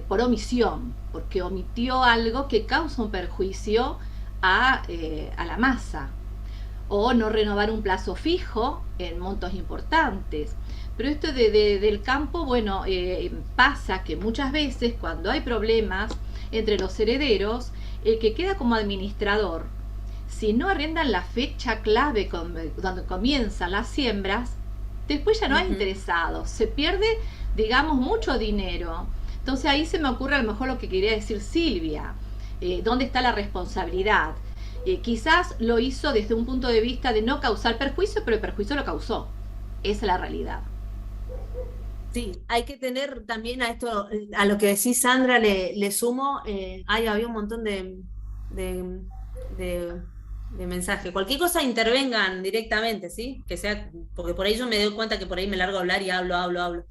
Por omisión, porque omitió algo que causa un perjuicio a la masa, o no renovar un plazo fijo en montos importantes. Pero esto del campo, bueno, pasa que muchas veces cuando hay problemas entre los herederos, el que queda como administrador, si no arriendan la fecha clave donde comienzan las siembras, después ya no hay interesados, se pierde, digamos, mucho dinero. Entonces ahí se me ocurre a lo mejor lo que quería decir Silvia, ¿dónde está la responsabilidad? Quizás lo hizo desde un punto de vista de no causar perjuicio, pero el perjuicio lo causó. Esa es la realidad. Sí, hay que tener también a esto, a lo que decís, Sandra, le sumo, había un montón de mensajes. Cualquier cosa intervengan directamente, ¿sí? Que sea, porque por ahí yo me doy cuenta que por ahí me largo a hablar y hablo.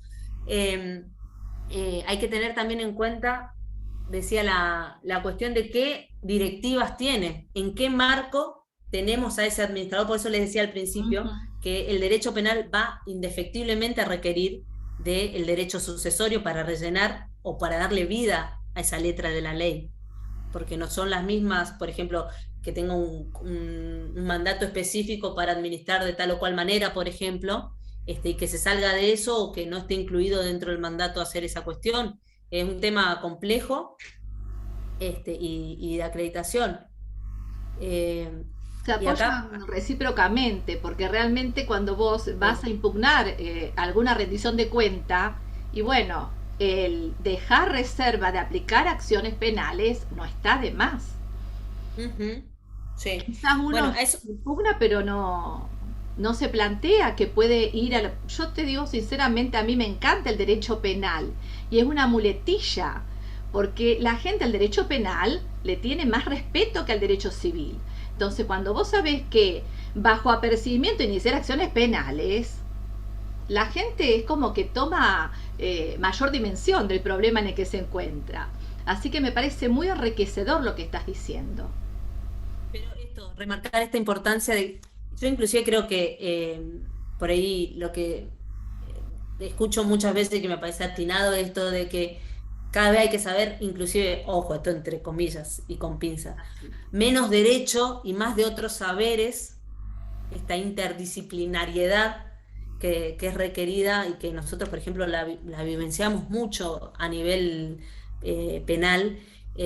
Hay que tener también en cuenta, decía, la cuestión de qué directivas tiene, en qué marco tenemos a ese administrador. Por eso les decía al principio que el derecho penal va indefectiblemente a requerir del derecho sucesorio para rellenar o para darle vida a esa letra de la ley, porque no son las mismas, por ejemplo, que tenga un mandato específico para administrar de tal o cual manera, por ejemplo, y que se salga de eso o que no esté incluido dentro del mandato hacer esa cuestión. Es un tema complejo y de acreditación. Se apoyan recíprocamente, porque realmente cuando vos vas a impugnar alguna rendición de cuenta, y bueno, el dejar reserva de aplicar acciones penales no está de más. Sí. Quizás uno impugna, pero no se plantea que puede ir a Yo te digo sinceramente, a mí me encanta el derecho penal, y es una muletilla, porque la gente al derecho penal le tiene más respeto que al derecho civil. Entonces, cuando vos sabés que bajo apercibimiento iniciar acciones penales, la gente es como que toma mayor dimensión del problema en el que se encuentra. Así que me parece muy enriquecedor lo que estás diciendo. Pero remarcar esta importancia de... Yo inclusive creo que por ahí lo que escucho muchas veces que me parece atinado es esto de que cada vez hay que saber, inclusive, ojo, esto entre comillas y con pinza, menos derecho y más de otros saberes, esta interdisciplinariedad que es requerida y que nosotros, por ejemplo, la vivenciamos mucho a nivel penal,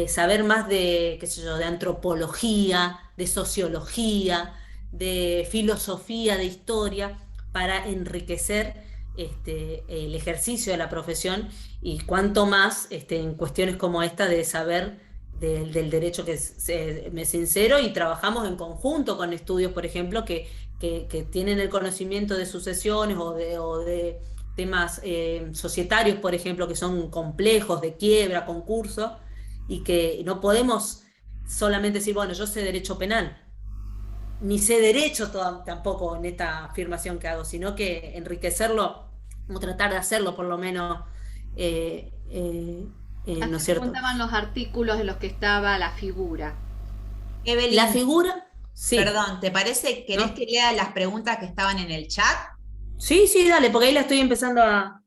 saber más de, qué sé yo, de antropología, de sociología, de filosofía, de historia, para enriquecer el ejercicio de la profesión, y cuanto más en cuestiones como esta de saber del derecho, que me sincero, y trabajamos en conjunto con estudios, por ejemplo, que tienen el conocimiento de sucesiones o de temas societarios, por ejemplo, que son complejos, de quiebra, concurso, y que no podemos solamente decir, bueno, yo sé derecho penal, ni sé derecho tampoco en esta afirmación que hago, sino que enriquecerlo, o tratar de hacerlo por lo menos, ¿no es cierto? Contaban los artículos en los que estaba la figura. Evelyn, la figura, sí. Perdón, ¿te parece? ¿Querés que lea las preguntas que estaban en el chat? Sí, dale, porque ahí la estoy empezando a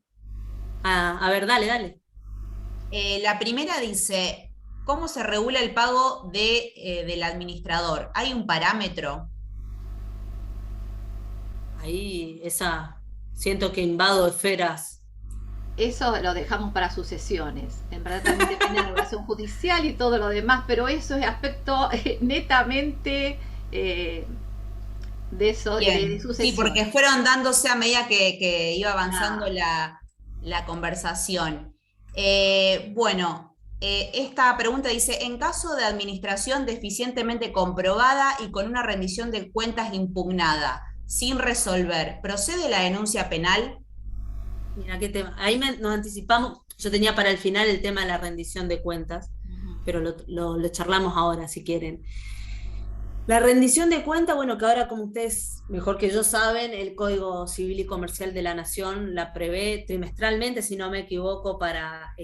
ver, dale. La primera dice, ¿cómo se regula el pago del administrador? ¿Hay un parámetro? Ahí, siento que invado esferas. Eso lo dejamos para sucesiones. En verdad también depende de la regulación judicial y todo lo demás, pero eso es aspecto netamente de eso, de sucesiones. Sí, porque fueron dándose a medida que iba avanzando la conversación. Bueno, esta pregunta dice, en caso de administración deficientemente comprobada y con una rendición de cuentas impugnada, sin resolver, ¿procede la denuncia penal? Mira qué tema. Ahí nos anticipamos. Yo tenía para el final el tema de la rendición de cuentas, pero lo charlamos ahora, si quieren. La rendición de cuentas, bueno, que ahora, como ustedes mejor que yo saben, el Código Civil y Comercial de la Nación la prevé trimestralmente, si no me equivoco, para,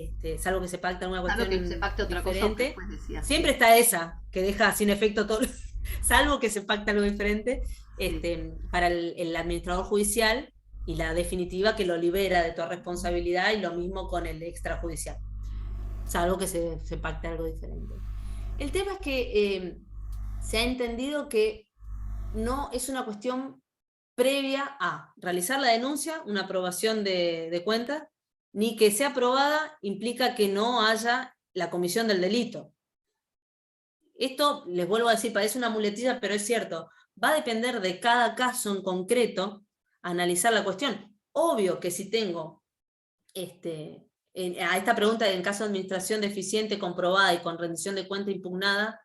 salvo que se pacta una cuestión que se pacte otra diferente. cosa, Siempre está esa, que deja sin efecto todo. salvo que se pacte algo diferente, para el administrador judicial, y la definitiva que lo libera de toda responsabilidad, y lo mismo con el extrajudicial, salvo que se pacte algo diferente. El tema es que se ha entendido que no es una cuestión previa a realizar la denuncia, una aprobación de cuenta, ni que sea aprobada implica que no haya la comisión del delito. Esto, les vuelvo a decir, parece una muletilla, pero es cierto, va a depender de cada caso en concreto analizar la cuestión. Obvio que si tengo a esta pregunta, en caso de administración deficiente comprobada y con rendición de cuenta impugnada,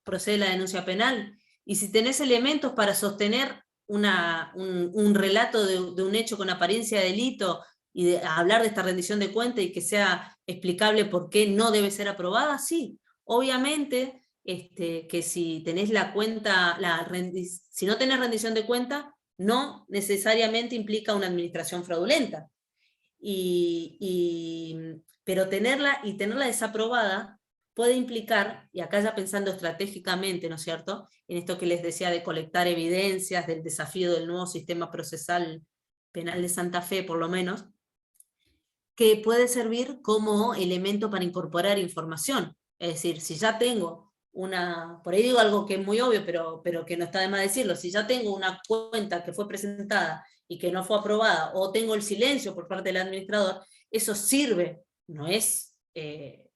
procede la denuncia penal. Y si tenés elementos para sostener un relato de un hecho con apariencia de delito, y de hablar de esta rendición de cuenta y que sea explicable por qué no debe ser aprobada, sí. Obviamente que si tenés la cuenta, si no tenés rendición de cuenta, no necesariamente implica una administración fraudulenta. Pero tenerla desaprobada puede implicar, y acá ya pensando estratégicamente, ¿no es cierto?, en esto que les decía de colectar evidencias, del desafío del nuevo sistema procesal penal de Santa Fe, por lo menos, que puede servir como elemento para incorporar información. Es decir, si ya tengo por ahí digo algo que es muy obvio, pero que no está de más decirlo, si ya tengo una cuenta que fue presentada y que no fue aprobada, o tengo el silencio por parte del administrador, eso sirve, no es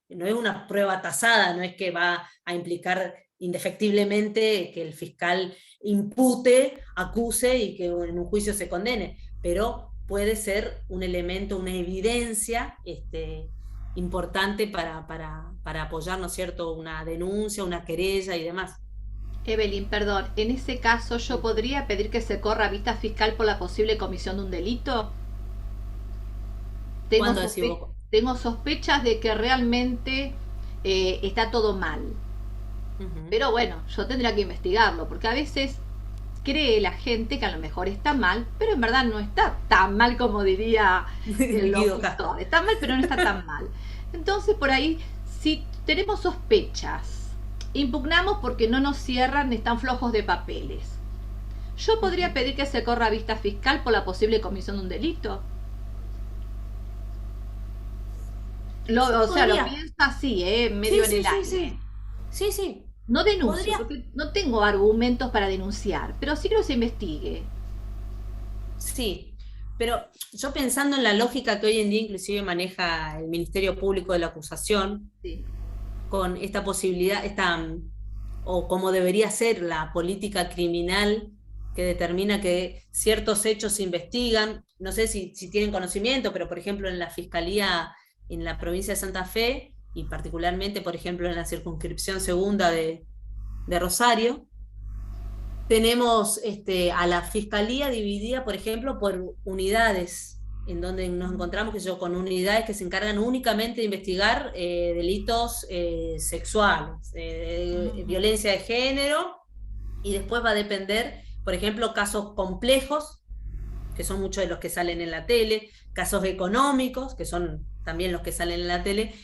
una prueba tasada, no es que va a implicar indefectiblemente que el fiscal impute, acuse y que en un juicio se condene, pero puede ser un elemento, una evidencia importante para apoyar, ¿no es cierto?, una denuncia, una querella y demás. Evelyn, perdón, en ese caso yo podría pedir que se corra vista fiscal por la posible comisión de un delito. Tengo sospechas de que realmente está todo mal. Pero bueno, yo tendría que investigarlo, porque a veces cree la gente que a lo mejor está mal, pero en verdad no está tan mal como diría el locutor. Está mal, pero no está tan mal. Entonces, por ahí, si tenemos sospechas, impugnamos porque no nos cierran, están flojos de papeles. ¿Yo podría pedir que se corra vista fiscal por la posible comisión de un delito? Lo pienso así, medio en el aire. Sí. No denuncio, porque no tengo argumentos para denunciar, pero sí que se investigue. Sí, pero yo pensando en la lógica que hoy en día inclusive maneja el Ministerio Público de la Acusación, sí, con esta posibilidad, o como debería ser la política criminal que determina que ciertos hechos se investigan, no sé si tienen conocimiento, pero por ejemplo en la Fiscalía en la provincia de Santa Fe, y particularmente, por ejemplo, en la circunscripción segunda de Rosario, tenemos a la Fiscalía dividida, por ejemplo, por unidades, en donde nos encontramos con unidades que se encargan únicamente de investigar delitos sexuales, violencia de género, y después va a depender, por ejemplo, casos complejos, que son muchos de los que salen en la tele, casos económicos, que son también los que salen en la tele,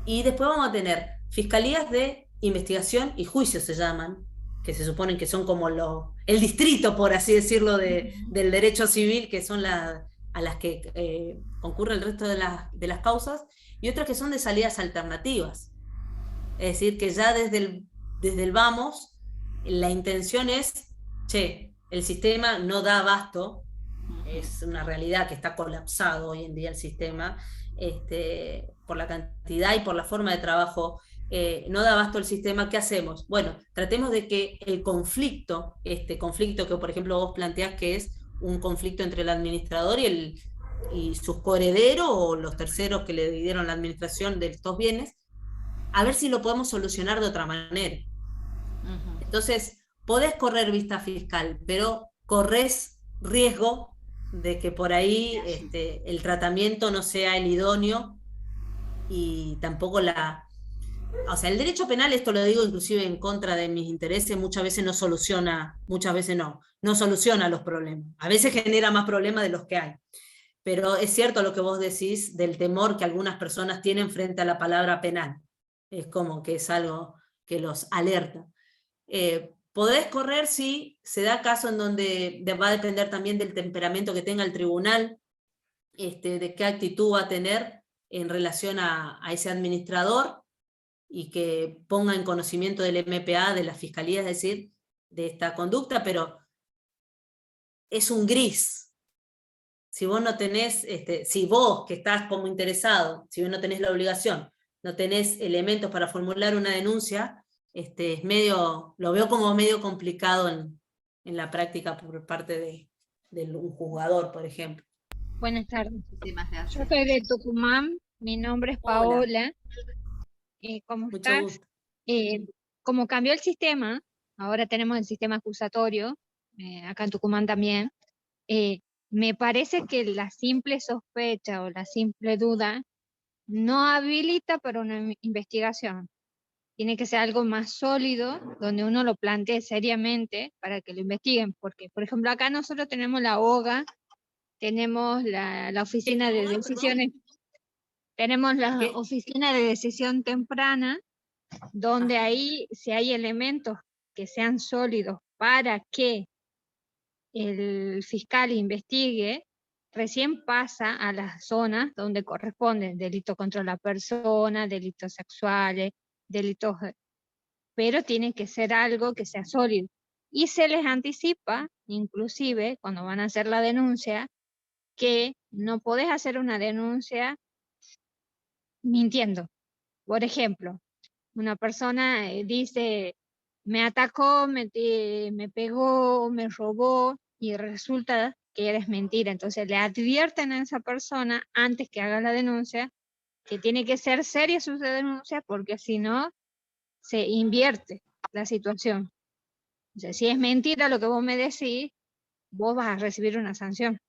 y después vamos a tener fiscalías de investigación y juicio, se llaman, que se suponen que son como el distrito, por así decirlo, del derecho civil, que son a las que concurre el resto de las causas, y otras que son de salidas alternativas. Es decir, que ya desde el vamos, la intención es, el sistema no da abasto, es una realidad que está colapsado hoy en día el sistema, por la cantidad y por la forma de trabajo, no da abasto el sistema. ¿Qué hacemos? Bueno, tratemos de que el conflicto, conflicto que por ejemplo vos planteás que es un conflicto entre el administrador y sus coherederos o los terceros que le dieron la administración de estos bienes, a ver si lo podemos solucionar de otra manera. Entonces, podés correr vista fiscal, pero corres riesgo de que por ahí el tratamiento no sea el idóneo, y tampoco el derecho penal, esto lo digo inclusive en contra de mis intereses, muchas veces no soluciona los problemas. A veces genera más problemas de los que hay. Pero es cierto lo que vos decís del temor que algunas personas tienen frente a la palabra penal. Es como que es algo que los alerta. Podés correr si se da caso en donde va a depender también del temperamento que tenga el tribunal, de qué actitud va a tener en relación a ese administrador, y que ponga en conocimiento del MPA, de la Fiscalía, es decir, de esta conducta, pero es un gris. Si vos no tenés, si vos que estás como interesado, si vos no tenés la obligación, no tenés elementos para formular una denuncia, es medio, lo veo como medio complicado en la práctica por parte de un juzgador, por ejemplo. Buenas tardes. Muchísimas gracias. Yo soy de Tucumán, mi nombre es Paola. ¿Cómo Mucho estás? gusto. Como cambió el sistema, ahora tenemos el sistema acusatorio, acá en Tucumán también, me parece que la simple sospecha o la simple duda no habilita para una investigación. Tiene que ser algo más sólido, donde uno lo plantee seriamente para que lo investiguen, porque, por ejemplo, acá nosotros tenemos la OGA, tenemos la oficina de decisiones, tenemos la oficina de decisión temprana, donde ahí, si hay elementos que sean sólidos para que el fiscal investigue, recién pasa a las zonas donde corresponden delitos contra la persona, delitos sexuales, delitos, pero tiene que ser algo que sea sólido. Y se les anticipa, inclusive, cuando van a hacer la denuncia, que no podés hacer una denuncia mintiendo. Por ejemplo, una persona dice, me atacó, me pegó, me robó, y resulta que eres mentira. Entonces le advierten a esa persona antes que haga la denuncia que tiene que ser seria su denuncia, porque si no, se invierte la situación. O sea, si es mentira lo que vos me decís, vos vas a recibir una sanción.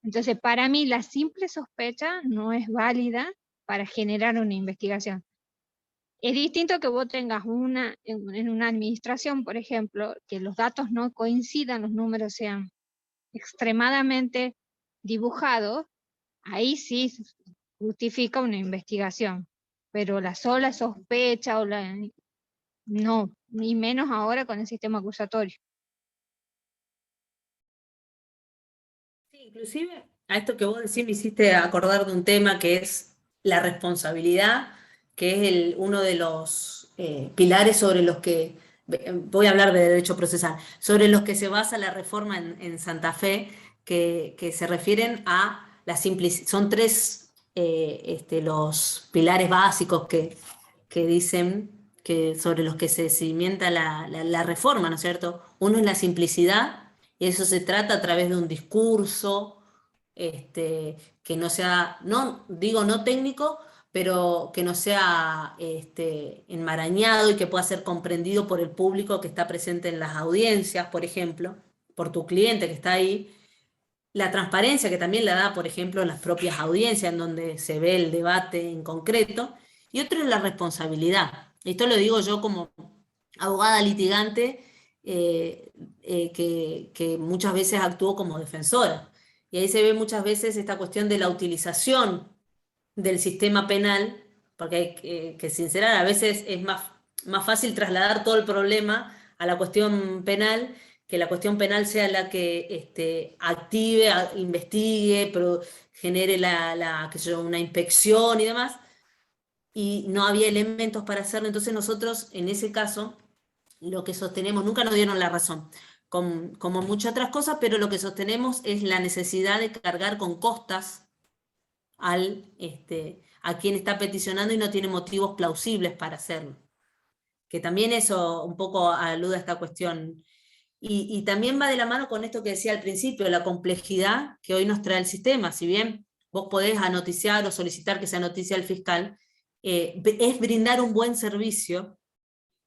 Entonces, para mí, la simple sospecha no es válida para generar una investigación. Es distinto que vos tengas en una administración, por ejemplo, que los datos no coincidan, los números sean extremadamente dibujados, ahí sí justifica una investigación. Pero la sola sospecha no, ni menos ahora con el sistema acusatorio. Sí, inclusive a esto que vos decís me hiciste acordar de un tema que es la responsabilidad, que es uno de los pilares sobre los que, voy a hablar de derecho procesal, sobre los que se basa la reforma en Santa Fe, que se refieren a la simplicidad. Son tres los pilares básicos que dicen que sobre los que se cimienta la reforma, ¿no es cierto? Uno es la simplicidad, y eso se trata a través de un discurso que no sea, no digo no técnico, pero que no sea enmarañado y que pueda ser comprendido por el público que está presente en las audiencias, por ejemplo, por tu cliente que está ahí. La transparencia que también la da, por ejemplo, las propias audiencias en donde se ve el debate en concreto. Y otro es la responsabilidad. Esto lo digo yo como abogada litigante que muchas veces actuó como defensora. Y ahí se ve muchas veces esta cuestión de la utilización del sistema penal, porque hay que sincerar, a veces es más fácil trasladar todo el problema a la cuestión penal, que la cuestión penal sea la que active, investigue, pero genere una inspección y demás, y no había elementos para hacerlo. Entonces nosotros, en ese caso, lo que sostenemos, nunca nos dieron la razón, como muchas otras cosas, pero lo que sostenemos es la necesidad de cargar con costas a quien está peticionando y no tiene motivos plausibles para hacerlo. Que también eso un poco alude a esta cuestión. Y también va de la mano con esto que decía al principio, la complejidad que hoy nos trae el sistema. Si bien vos podés anoticiar o solicitar que se anoticie al fiscal, es brindar un buen servicio,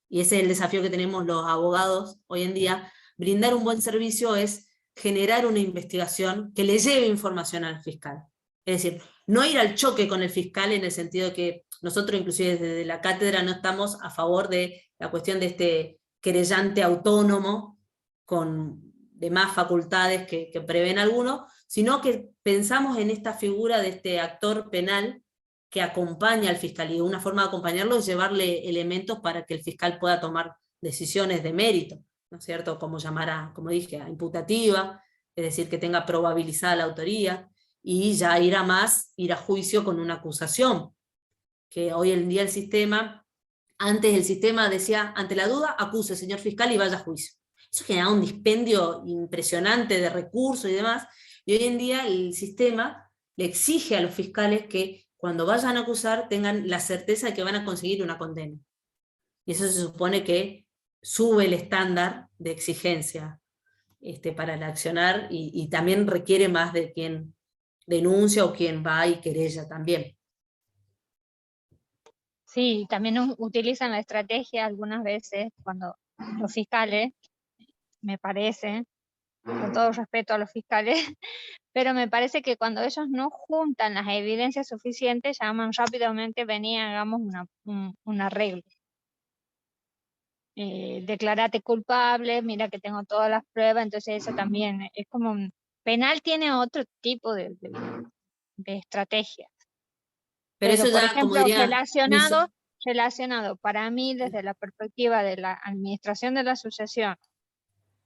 y ese es el desafío que tenemos los abogados hoy en día. Brindar un buen servicio es generar una investigación que le lleve información al fiscal. Es decir, no ir al choque con el fiscal en el sentido de que nosotros inclusive desde la cátedra no estamos a favor de la cuestión de este querellante autónomo con demás facultades que prevén algunos, sino que pensamos en esta figura de este actor penal que acompaña al fiscal, y una forma de acompañarlo es llevarle elementos para que el fiscal pueda tomar decisiones de mérito, ¿no es cierto? Como llamar como dije, a imputativa, es decir, que tenga probabilizada la autoría, y ya ir a juicio con una acusación, que hoy en día antes el sistema decía, ante la duda, acuse, señor fiscal, y vaya a juicio. Eso generaba un dispendio impresionante de recursos y demás, y hoy en día el sistema le exige a los fiscales que cuando vayan a acusar tengan la certeza de que van a conseguir una condena. Y eso se supone que sube el estándar de exigencia para el accionar, y también requiere más de quien denuncia o quien va y querella también. Sí, también utilizan la estrategia algunas veces cuando los fiscales, me parece, con todo respeto a los fiscales, pero me parece que cuando ellos no juntan las evidencias suficientes, llaman rápidamente, vení, hagamos un arreglo. Declarate culpable, mira que tengo todas las pruebas, entonces eso también es como, penal tiene otro tipo de estrategia. Pero eso por ya, ejemplo, como diría, relacionado para mí desde la perspectiva de la administración de la sucesión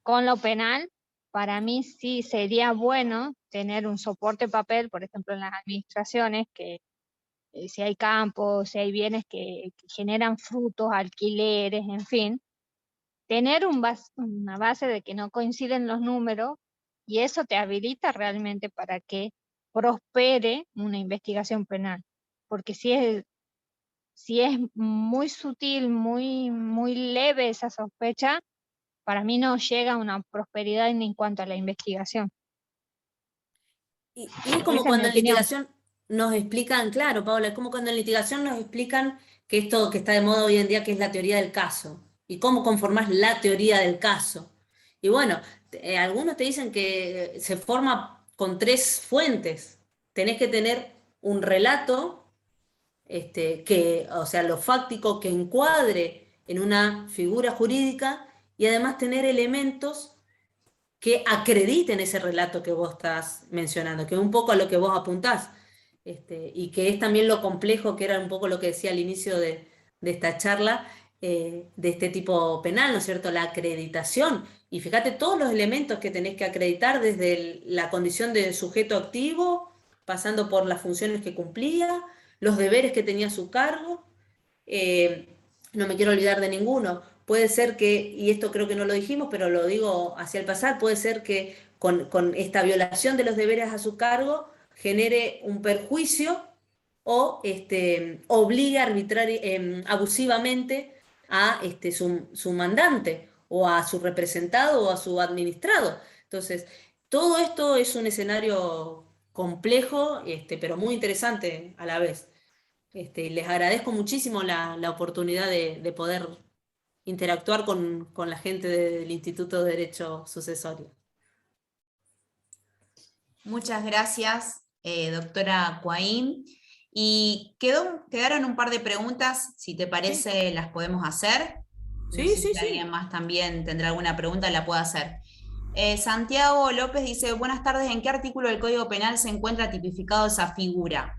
con lo penal, para mí sí sería bueno tener un soporte papel, por ejemplo, en las administraciones, que si hay campos, si hay bienes que generan frutos, alquileres, en fin, tener una base de que no coinciden los números, y eso te habilita realmente para que prospere una investigación penal. Porque si es muy sutil, muy leve esa sospecha, para mí no llega a una prosperidad en cuanto a la investigación. Y es como Esa es cuando mi en opinión. litigación nos explican, claro, Paola, es como cuando en litigación nos explican que esto que está de moda hoy en día, que es la teoría del caso, y cómo conformás la teoría del caso. Y bueno, algunos te dicen que se forma con 3 fuentes. Tenés que tener un relato, o sea, lo fáctico que encuadre en una figura jurídica, y además tener elementos que acrediten ese relato que vos estás mencionando, que es un poco a lo que vos apuntás, y que es también lo complejo, que era un poco lo que decía al inicio de esta charla, de este tipo penal, ¿no es cierto? La acreditación. Y fíjate todos los elementos que tenés que acreditar, desde la condición de sujeto activo, pasando por las funciones que cumplía, los deberes que tenía a su cargo. No me quiero olvidar de ninguno. Puede ser que, y esto creo que no lo dijimos, pero lo digo hacia el pasar, puede ser que con esta violación de los deberes a su cargo genere un perjuicio, o obligue abusivamente a su mandante, o a su representado, o a su administrado. Entonces, todo esto es un escenario complejo, pero muy interesante a la vez. Les agradezco muchísimo la oportunidad de poder interactuar con la gente del Instituto de Derecho Sucesorio. Muchas gracias, doctora Cuaín. Y quedaron un par de preguntas, si te parece, las podemos hacer. Sí, No sé sí, si alguien más también tendrá alguna pregunta, la pueda hacer. Santiago López dice, buenas tardes, ¿en qué artículo del Código Penal se encuentra tipificado esa figura?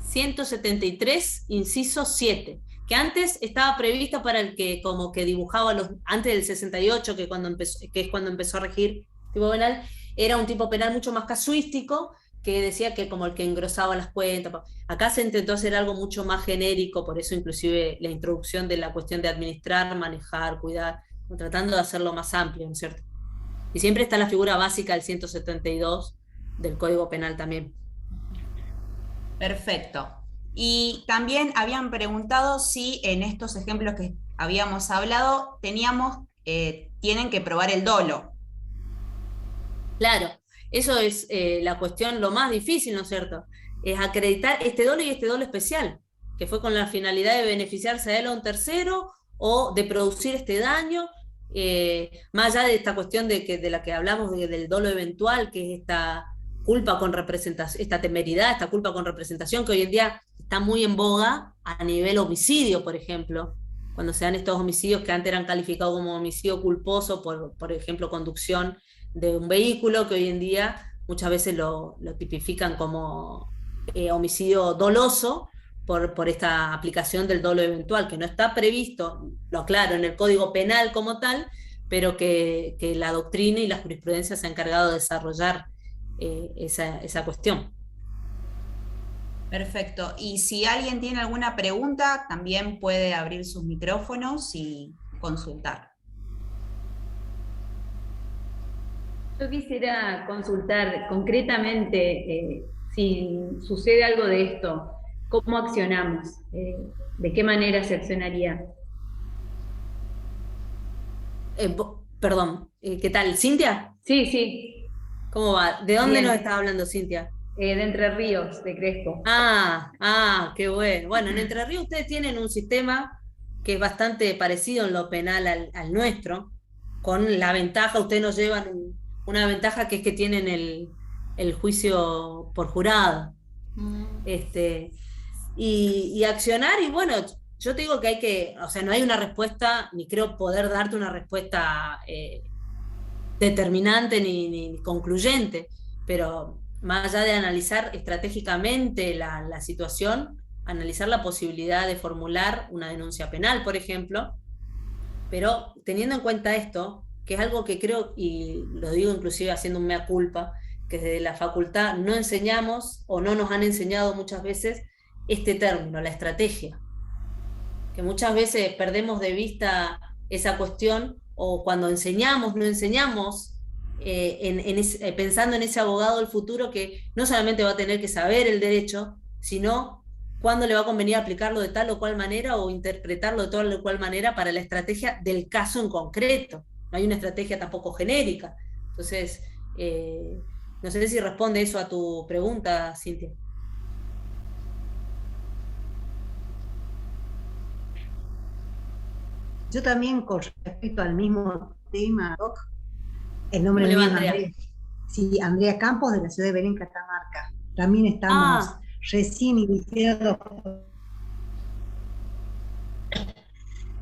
173, inciso 7, que antes estaba prevista para el que como que dibujaba antes del 68, que es cuando empezó a regir el tipo penal, era un tipo penal mucho más casuístico, que decía que como el que engrosaba las cuentas. Acá se intentó hacer algo mucho más genérico, por eso inclusive la introducción de la cuestión de administrar, manejar, cuidar, tratando de hacerlo más amplio, ¿no es cierto? Y siempre está la figura básica del 172 del Código Penal también. Perfecto. Y también habían preguntado si en estos ejemplos que habíamos hablado tienen que probar el dolo. Claro, eso es la cuestión, lo más difícil, ¿no es cierto? Es acreditar este dolo y este dolo especial, que fue con la finalidad de beneficiarse a él o a un tercero, o de producir este daño, más allá de esta cuestión de la que hablamos, del dolo eventual, que es esta culpa con representación, esta temeridad, esta culpa con representación, que hoy en día está muy en boga a nivel homicidio, por ejemplo, cuando se dan estos homicidios que antes eran calificados como homicidio culposo, por ejemplo, conducción de un vehículo, que hoy en día muchas veces lo tipifican como homicidio doloso, por esta aplicación del dolo eventual, que no está previsto, lo aclaro, en el Código Penal como tal, pero que la doctrina y la jurisprudencia se ha encargado de desarrollar esa cuestión. Perfecto. Y si alguien tiene alguna pregunta, también puede abrir sus micrófonos y consultar. Yo quisiera consultar concretamente si sucede algo de esto, ¿cómo accionamos? ¿De qué manera se accionaría? Perdón, ¿qué tal? ¿Cintia? Sí, sí. ¿Cómo va? ¿De dónde Bien. nos estás hablando, Cintia? De Entre Ríos, de Crespo. Qué bueno. Bueno, en Entre Ríos ustedes tienen un sistema que es bastante parecido en lo penal al nuestro, con la ventaja, ustedes nos llevan una ventaja que es que tienen el juicio por jurado. Y accionar, y bueno, yo te digo que o sea, no hay una respuesta, ni creo poder darte una respuesta determinante ni concluyente, pero más allá de analizar estratégicamente la situación, analizar la posibilidad de formular una denuncia penal, por ejemplo, pero teniendo en cuenta esto, que es algo que creo, y lo digo inclusive haciendo un mea culpa, que desde la facultad no enseñamos o no nos han enseñado muchas veces este término, la estrategia, que muchas veces perdemos de vista esa cuestión, o cuando enseñamos, no enseñamos pensando en ese abogado del futuro que no solamente va a tener que saber el derecho, sino cuándo le va a convenir aplicarlo de tal o cual manera o interpretarlo de tal o cual manera para la estrategia del caso en concreto. No hay una estrategia tampoco genérica. Entonces, no sé si responde eso a tu pregunta, Cintia. Yo también, con respecto al mismo tema, Doc, el nombre ¿Cómo le mío va, es Andrea? Andrea. Sí, Andrea Campos, de la ciudad de Belén, Catamarca. También estamos recién iniciados.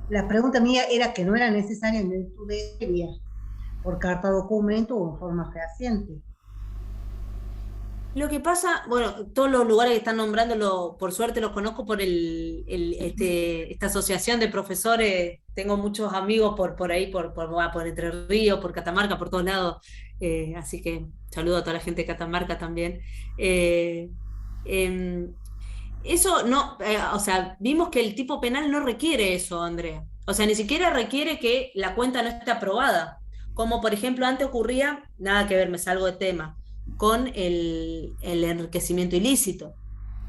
La pregunta mía era que no era necesario en el estudio por carta documento o en forma fehaciente. Lo que pasa, bueno, todos los lugares que están nombrando, por suerte los conozco por esta asociación de profesores. Tengo muchos amigos por ahí, por Entre Ríos, por Catamarca, por todos lados. Así que saludo a toda la gente de Catamarca también. Eso no, o sea, vimos que el tipo penal no requiere eso, Andrea. O sea, ni siquiera requiere que la cuenta no esté aprobada. Como por ejemplo antes ocurría, nada que ver, me salgo de tema, con el enriquecimiento ilícito,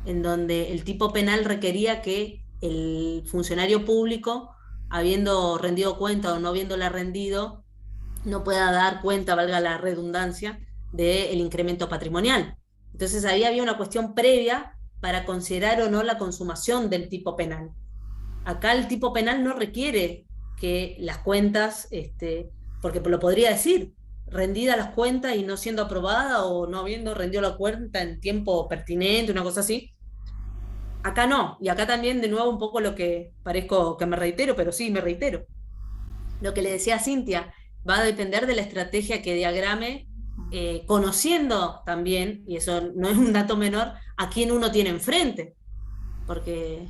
en donde el tipo penal requería que el funcionario público, habiendo rendido cuenta o no habiéndola rendido, no pueda dar cuenta, valga la redundancia, del incremento patrimonial. Entonces ahí había una cuestión previa para considerar o no la consumación del tipo penal. Acá el tipo penal no requiere que las cuentas, porque lo podría decir, rendida las cuentas y no siendo aprobada o no habiendo rendido la cuenta en tiempo pertinente, una cosa así. Acá no, y acá también de nuevo un poco lo que parezco que me reitero, pero sí, me reitero. Lo que le decía a Cintia, va a depender de la estrategia que diagrame, conociendo también, y eso no es un dato menor, a quién uno tiene enfrente. Porque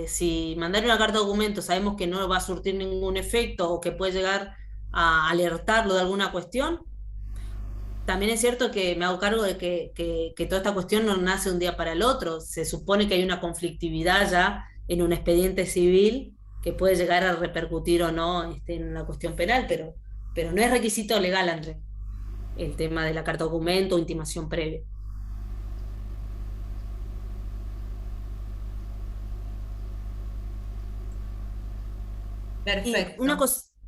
si mandar una carta de documento sabemos que no va a surtir ningún efecto o que puede llegar a alertarlo de alguna cuestión, también es cierto que me hago cargo de que toda esta cuestión no nace de un día para el otro. Se supone que hay una conflictividad ya en un expediente civil que puede llegar a repercutir o no en una cuestión penal, pero no es requisito legal, André, el tema de la carta de documento o intimación previa. Perfecto. Y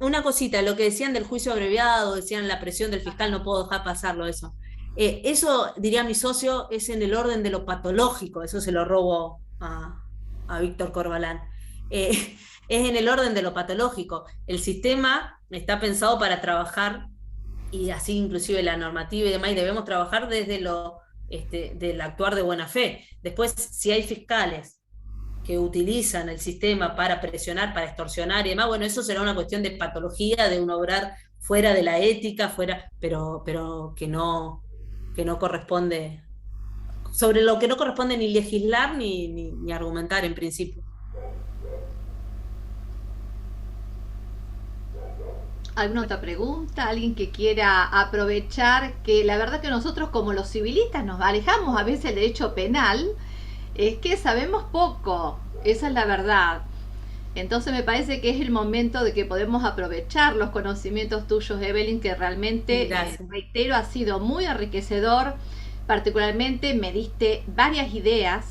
una cosita, lo que decían del juicio abreviado, decían la presión del fiscal, no puedo dejar pasarlo eso. Eso, diría mi socio, es en el orden de lo patológico, eso se lo robo a Víctor Corbalán. Es en el orden de lo patológico. El sistema está pensado para trabajar, y así inclusive la normativa y demás, y debemos trabajar desde del actuar de buena fe. Después, si hay fiscales que utilizan el sistema para presionar, para extorsionar y demás, bueno, eso será una cuestión de patología, de un obrar fuera de la ética, pero que no corresponde sobre lo que no corresponde ni legislar ni argumentar en principio. ¿Alguna otra pregunta? ¿Alguien que quiera aprovechar? Que la verdad que nosotros como los civilistas nos alejamos a veces del derecho penal, es que sabemos poco, esa es la verdad. Entonces me parece que es el momento de que podemos aprovechar los conocimientos tuyos, Evelyn, que realmente, reitero, ha sido muy enriquecedor. Particularmente me diste varias ideas,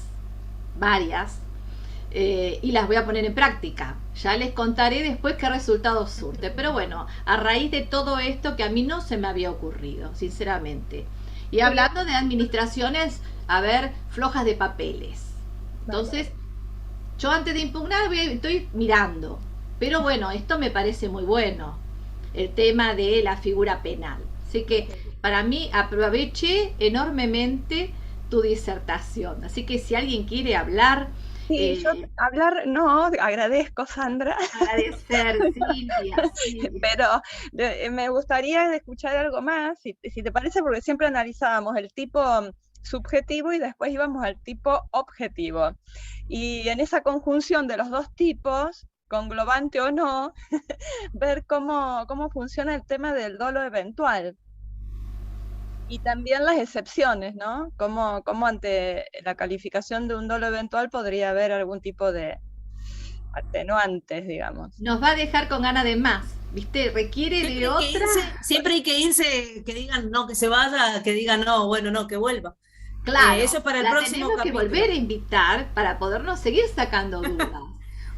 y las voy a poner en práctica. Ya les contaré después qué resultados surte. Pero bueno, a raíz de todo esto que a mí no se me había ocurrido, sinceramente. Y hablando de administraciones, a ver, flojas de papeles. Entonces, yo antes de impugnar estoy mirando. Pero bueno, esto me parece muy bueno, el tema de la figura penal. Así que para mí aproveché enormemente tu disertación. Así que si alguien quiere hablar... Sí, yo hablar, no, agradezco, Sandra. Agradecer, Silvia. Sí. Pero me gustaría escuchar algo más, si te parece, porque siempre analizábamos el tipo subjetivo y después íbamos al tipo objetivo. Y en esa conjunción de los dos tipos, conglobante o no, ver cómo funciona el tema del dolo eventual. Y también las excepciones, ¿no? Cómo ante la calificación de un dolo eventual podría haber algún tipo de atenuantes, digamos. Nos va a dejar con ganas de más, ¿viste? Requiere de otra... Siempre hay que irse, que digan no, que se vaya, que digan no, bueno, no, que vuelva. Claro, eso para el próximo tenemos capítulo. que volver a invitar para podernos seguir sacando dudas.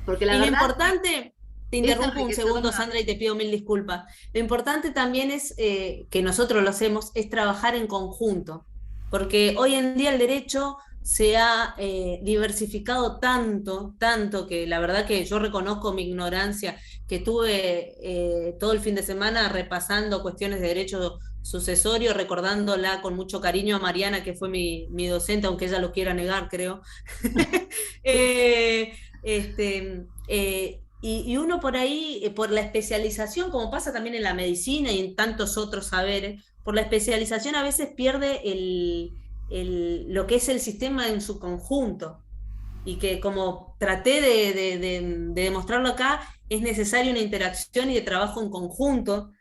Porque la y verdad, lo importante... Te interrumpo un segundo, más. Sandra, y te pido mil disculpas. Lo importante también es, que nosotros lo hacemos, es trabajar en conjunto, porque hoy en día el derecho se ha diversificado tanto, que la verdad que yo reconozco mi ignorancia, que tuve todo el fin de semana repasando cuestiones de derecho sucesorio, recordándola con mucho cariño a Mariana, que fue mi docente, aunque ella lo quiera negar, creo. Y uno por ahí, por la especialización, como pasa también en la medicina y en tantos otros saberes, por la especialización a veces pierde lo que es el sistema en su conjunto. Y que, como traté de demostrarlo acá, es necesaria una interacción y de trabajo en conjunto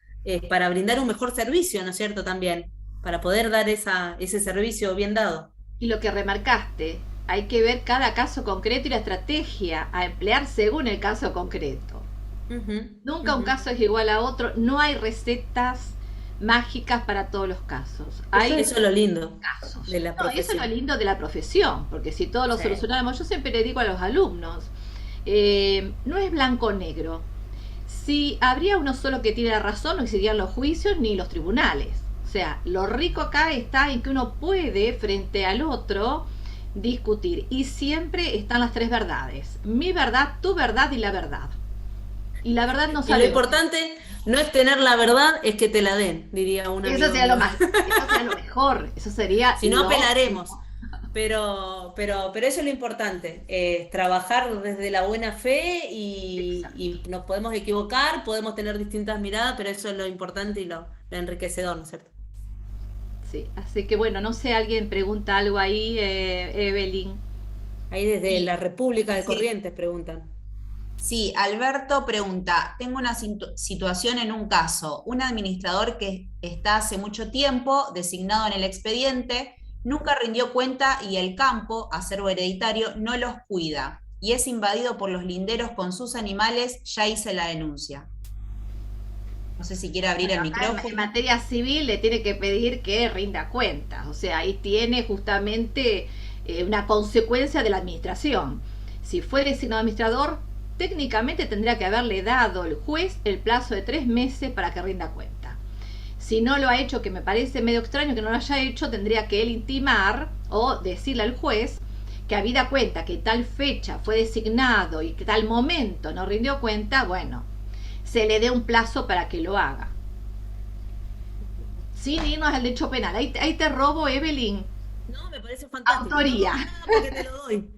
para brindar un mejor servicio, ¿no es cierto? También, para poder dar ese servicio bien dado. Y lo que remarcaste, hay que ver cada caso concreto y la estrategia a emplear según el caso concreto. Nunca un caso es igual a otro, no hay recetas mágicas para todos los casos. Eso es lo lindo casos. de la profesión. Eso es lo lindo de la profesión, porque si todos lo solucionáramos, yo siempre le digo a los alumnos, no es blanco o negro. Si habría uno solo que tiene la razón, no existirían los juicios ni los tribunales. O sea, lo rico acá está en que uno puede, frente al otro, discutir, y siempre están las tres verdades: mi verdad, tu verdad y la verdad. Y la verdad no sale. Lo importante no es tener la verdad, es que te la den, diría una. Eso sería lo más, eso sería lo mejor, eso sería. Si no, apelaremos. Pero eso es lo importante, trabajar desde la buena fe y nos podemos equivocar, podemos tener distintas miradas, pero eso es lo importante y lo enriquecedor, ¿no es cierto? Sí, así que bueno, no sé, alguien pregunta algo ahí, Evelyn. Ahí desde la República de Corrientes preguntan. Sí, Alberto pregunta, tengo una situación en un caso, un administrador que está hace mucho tiempo designado en el expediente, nunca rindió cuenta y el campo, acervo hereditario, no los cuida y es invadido por los linderos con sus animales, ya hice la denuncia. No sé si quiere abrir el micrófono. En materia civil le tiene que pedir que rinda cuentas, o sea, ahí tiene justamente una consecuencia de la administración. Si fue designado administrador, técnicamente tendría que haberle dado el juez el plazo de 3 meses para que rinda cuenta. Si no lo ha hecho, que me parece medio extraño que no lo haya hecho, tendría que él intimar o decirle al juez que habida cuenta que tal fecha fue designado y que tal momento no rindió cuenta, bueno, se le dé un plazo para que lo haga. Sin irnos al derecho penal. Ahí te robo, Evelyn. No, me parece fantástico. Autoría. No, porque te lo doy.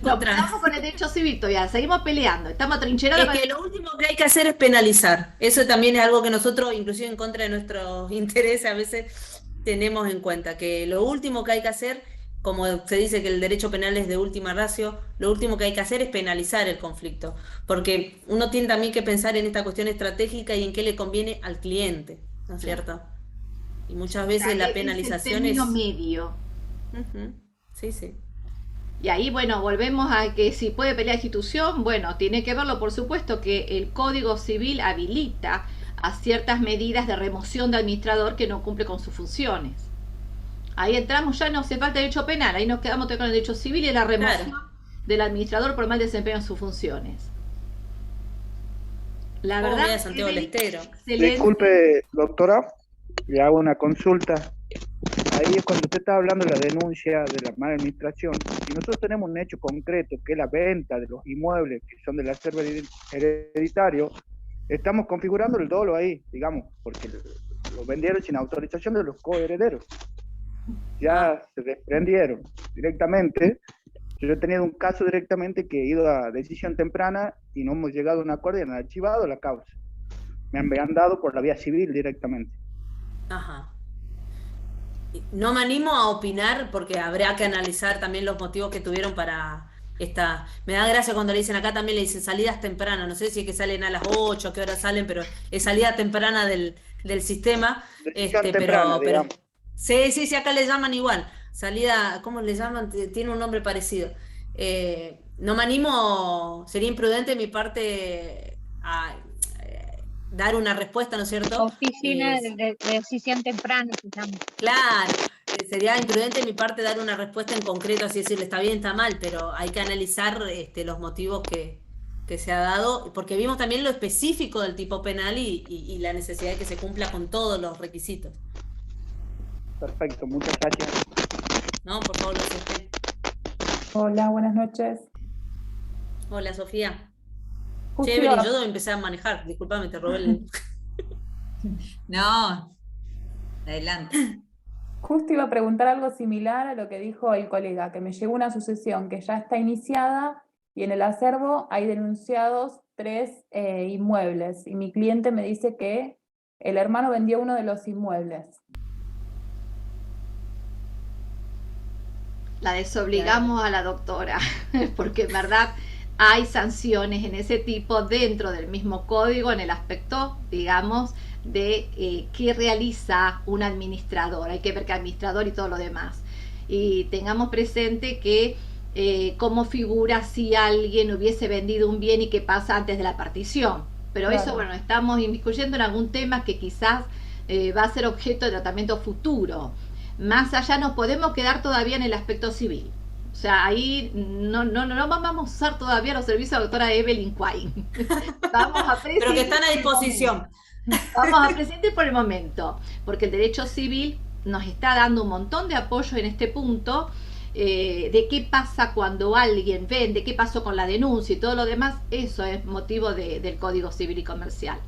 No, estamos con el derecho civil todavía, seguimos peleando, estamos atrincherados. Es que lo último que hay que hacer es penalizar. Eso también es algo que nosotros, inclusive en contra de nuestros intereses, a veces tenemos en cuenta, que lo último que hay que hacer como se dice que el derecho penal es de última ratio, lo último que hay que hacer es penalizar el conflicto, porque uno tiene también que pensar en esta cuestión estratégica y en qué le conviene al cliente, ¿no es cierto? Y muchas veces la Es el penalización término es... medio. Ujú, sí, sí. Y ahí, bueno, volvemos a que si puede pelear la institución, bueno, tiene que verlo, por supuesto, que el Código Civil habilita a ciertas medidas de remoción de administrador que no cumple con sus funciones. Ahí entramos, ya no hace falta derecho penal, ahí nos quedamos con el derecho civil y la remoción del administrador por mal desempeño en sus funciones. La Como verdad de es Santiago del Estero. excelente. Disculpe, doctora, le hago una consulta. Ahí es cuando usted está hablando de la denuncia de la mala administración. Si nosotros tenemos un hecho concreto, que es la venta de los inmuebles que son del acervo hereditario, estamos configurando el dolo ahí, digamos, porque lo vendieron sin autorización de los coherederos. Ya se desprendieron directamente. Yo he tenido un caso directamente que he ido a decisión temprana y no hemos llegado a un acuerdo y han archivado la causa. Me han dado por la vía civil directamente. Ajá. No me animo a opinar porque habrá que analizar también los motivos que tuvieron para esta... Me da gracia cuando le dicen acá, también le dicen salidas tempranas, no sé si es que salen a las 8, a qué hora salen, pero es salida temprana del sistema. Decisión temprana, digamos. Sí, sí, sí, acá le llaman igual. Salida, ¿cómo le llaman? Tiene un nombre parecido. No me animo, sería imprudente de mi parte a dar una respuesta, ¿no es cierto? Oficina de decisión temprana, se llama. Claro, sería imprudente de mi parte dar una respuesta en concreto, así decirle está bien, está mal, pero hay que analizar los motivos que se ha dado, porque vimos también lo específico del tipo penal y la necesidad de que se cumpla con todos los requisitos. Perfecto, muchas gracias. No, por favor, usted. Hola, buenas noches. Hola, Sofía. Justo Che, Evelyn, iba- yo empecé a manejar, discúlpame, te robé el... No, adelante. Justo iba a preguntar algo similar a lo que dijo el colega, que me llegó una sucesión que ya está iniciada y en el acervo hay denunciados 3 inmuebles y mi cliente me dice que el hermano vendió uno de los inmuebles. La desobligamos a la doctora, porque en verdad hay sanciones en ese tipo dentro del mismo código en el aspecto, digamos, de qué realiza un administrador. Hay que ver qué administrador y todo lo demás. Y tengamos presente que cómo figura si alguien hubiese vendido un bien y qué pasa antes de la partición. Pero Claro. eso, bueno, estamos inmiscuyendo en algún tema que quizás va a ser objeto de tratamiento futuro. Más allá no podemos quedar todavía en el aspecto civil. O sea, ahí no vamos a usar todavía los servicios de la doctora Evelyn Quine. Vamos a Pero que están a disposición. Vamos a presente por el momento, porque el derecho civil nos está dando un montón de apoyo en este punto, de qué pasa cuando alguien vende, qué pasó con la denuncia y todo lo demás. Eso es motivo del Código Civil y Comercial.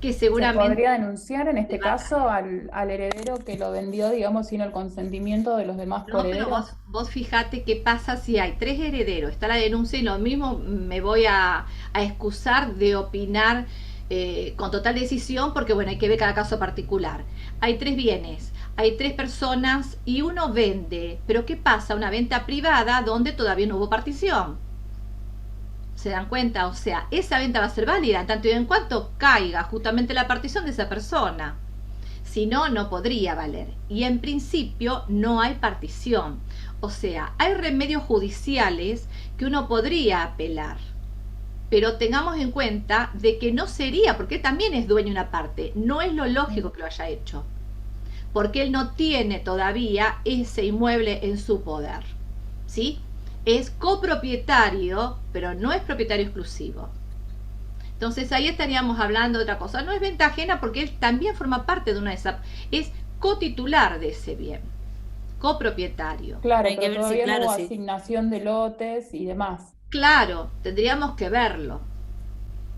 Que seguramente... ¿Se podría denunciar en este se va a- caso al heredero que lo vendió, digamos, sin el consentimiento de los demás No, pero coherederos? vos fijate qué pasa si hay 3 herederos, está la denuncia y lo mismo me voy a excusar de opinar con total decisión porque bueno, hay que ver cada caso particular. Hay 3 bienes, hay 3 personas y uno vende, pero ¿qué pasa? Una venta privada donde todavía no hubo partición. ¿Se dan cuenta? O sea, esa venta va a ser válida en tanto y en cuanto caiga justamente la partición de esa persona. Si no, no podría valer. Y en principio no hay partición. O sea, hay remedios judiciales que uno podría apelar. Pero tengamos en cuenta de que no sería, porque él también es dueño de una parte. No es lo lógico que lo haya hecho. Porque él no tiene todavía ese inmueble en su poder. ¿Sí? Es copropietario, pero no es propietario exclusivo. Entonces ahí estaríamos hablando de otra cosa. No es venta ajena porque él también forma parte de una de esas. Es cotitular de ese bien. Copropietario. Claro, Hay que pero ver si, todavía claro, no hubo sí. asignación de lotes y demás. Claro, tendríamos que verlo.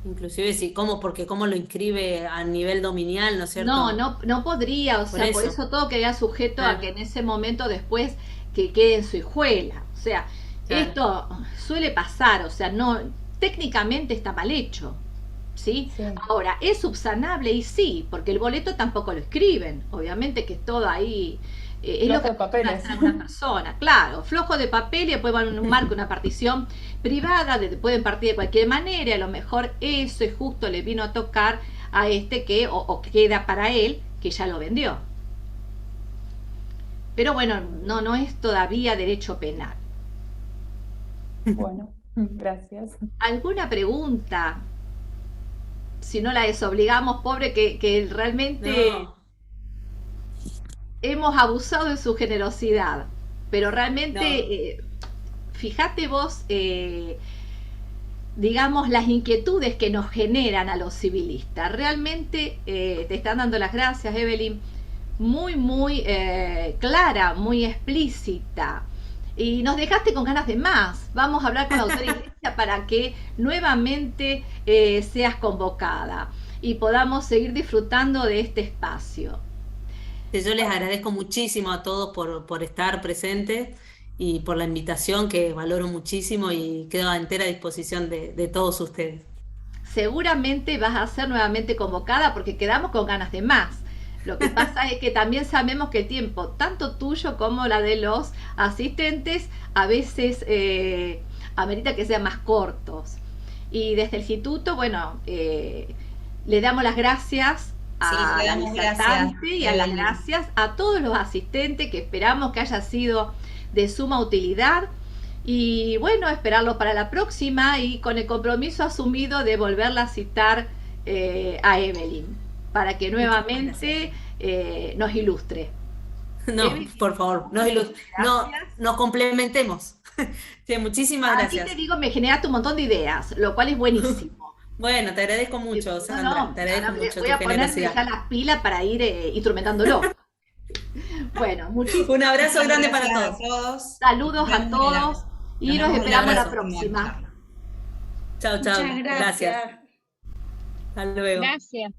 Inclusive sí, porque cómo lo inscribe a nivel dominial, ¿no es cierto? No podría, o sea, por eso todo quedaría sujeto a Claro. que en ese momento después que quede en su hijuela. O sea, Claro. esto suele pasar, o sea, no, técnicamente está mal hecho. ¿Sí? Sí. Ahora, ¿es subsanable? Y sí, porque el boleto tampoco lo escriben. Obviamente que es todo ahí es lo que de papeles. hace una persona, claro, flojo de papel y después van en un marco, una partición privada, donde pueden partir de cualquier manera, y a lo mejor eso es justo le vino a tocar a este que, o queda para él, que ya lo vendió. Pero bueno, no es todavía derecho penal. Bueno, gracias. ¿Alguna pregunta? Si no la desobligamos, pobre, que realmente No. hemos abusado de su generosidad. Pero realmente, No. fíjate vos, digamos, las inquietudes que nos generan a los civilistas. Realmente te están dando las gracias, Evelyn, muy clara, muy explícita. Y nos dejaste con ganas de más. Vamos a hablar con la autora Iglesia para que nuevamente seas convocada y podamos seguir disfrutando de este espacio. Yo les agradezco muchísimo a todos por estar presentes y por la invitación, que valoro muchísimo, y quedo a entera disposición de todos ustedes. Seguramente vas a ser nuevamente convocada porque quedamos con ganas de más. Lo que pasa es que también sabemos que el tiempo, tanto tuyo como la de los asistentes, a veces amerita que sean más cortos. Y desde el instituto, bueno, le damos las gracias a la disertante y a las gracias a todos los asistentes, que esperamos que haya sido de suma utilidad. Y bueno, esperarlo para la próxima, y con el compromiso asumido de volverla a citar a Evelyn, para que nuevamente nos ilustre. No, Evelyn, por favor, nos complementemos. Sí, muchísimas gracias. Aquí te digo, me generaste un montón de ideas, lo cual es buenísimo. Bueno, te agradezco mucho, Sandra. Te agradezco mucho voy tu a ponerme generosidad. ya las pilas para ir instrumentándolo. Bueno, muchísimas Un abrazo grande para gracias todos. a todos. saludos a todos y nos vemos en esperamos la abrazo. próxima. Chao, chao. Muchas gracias. Hasta luego. Gracias.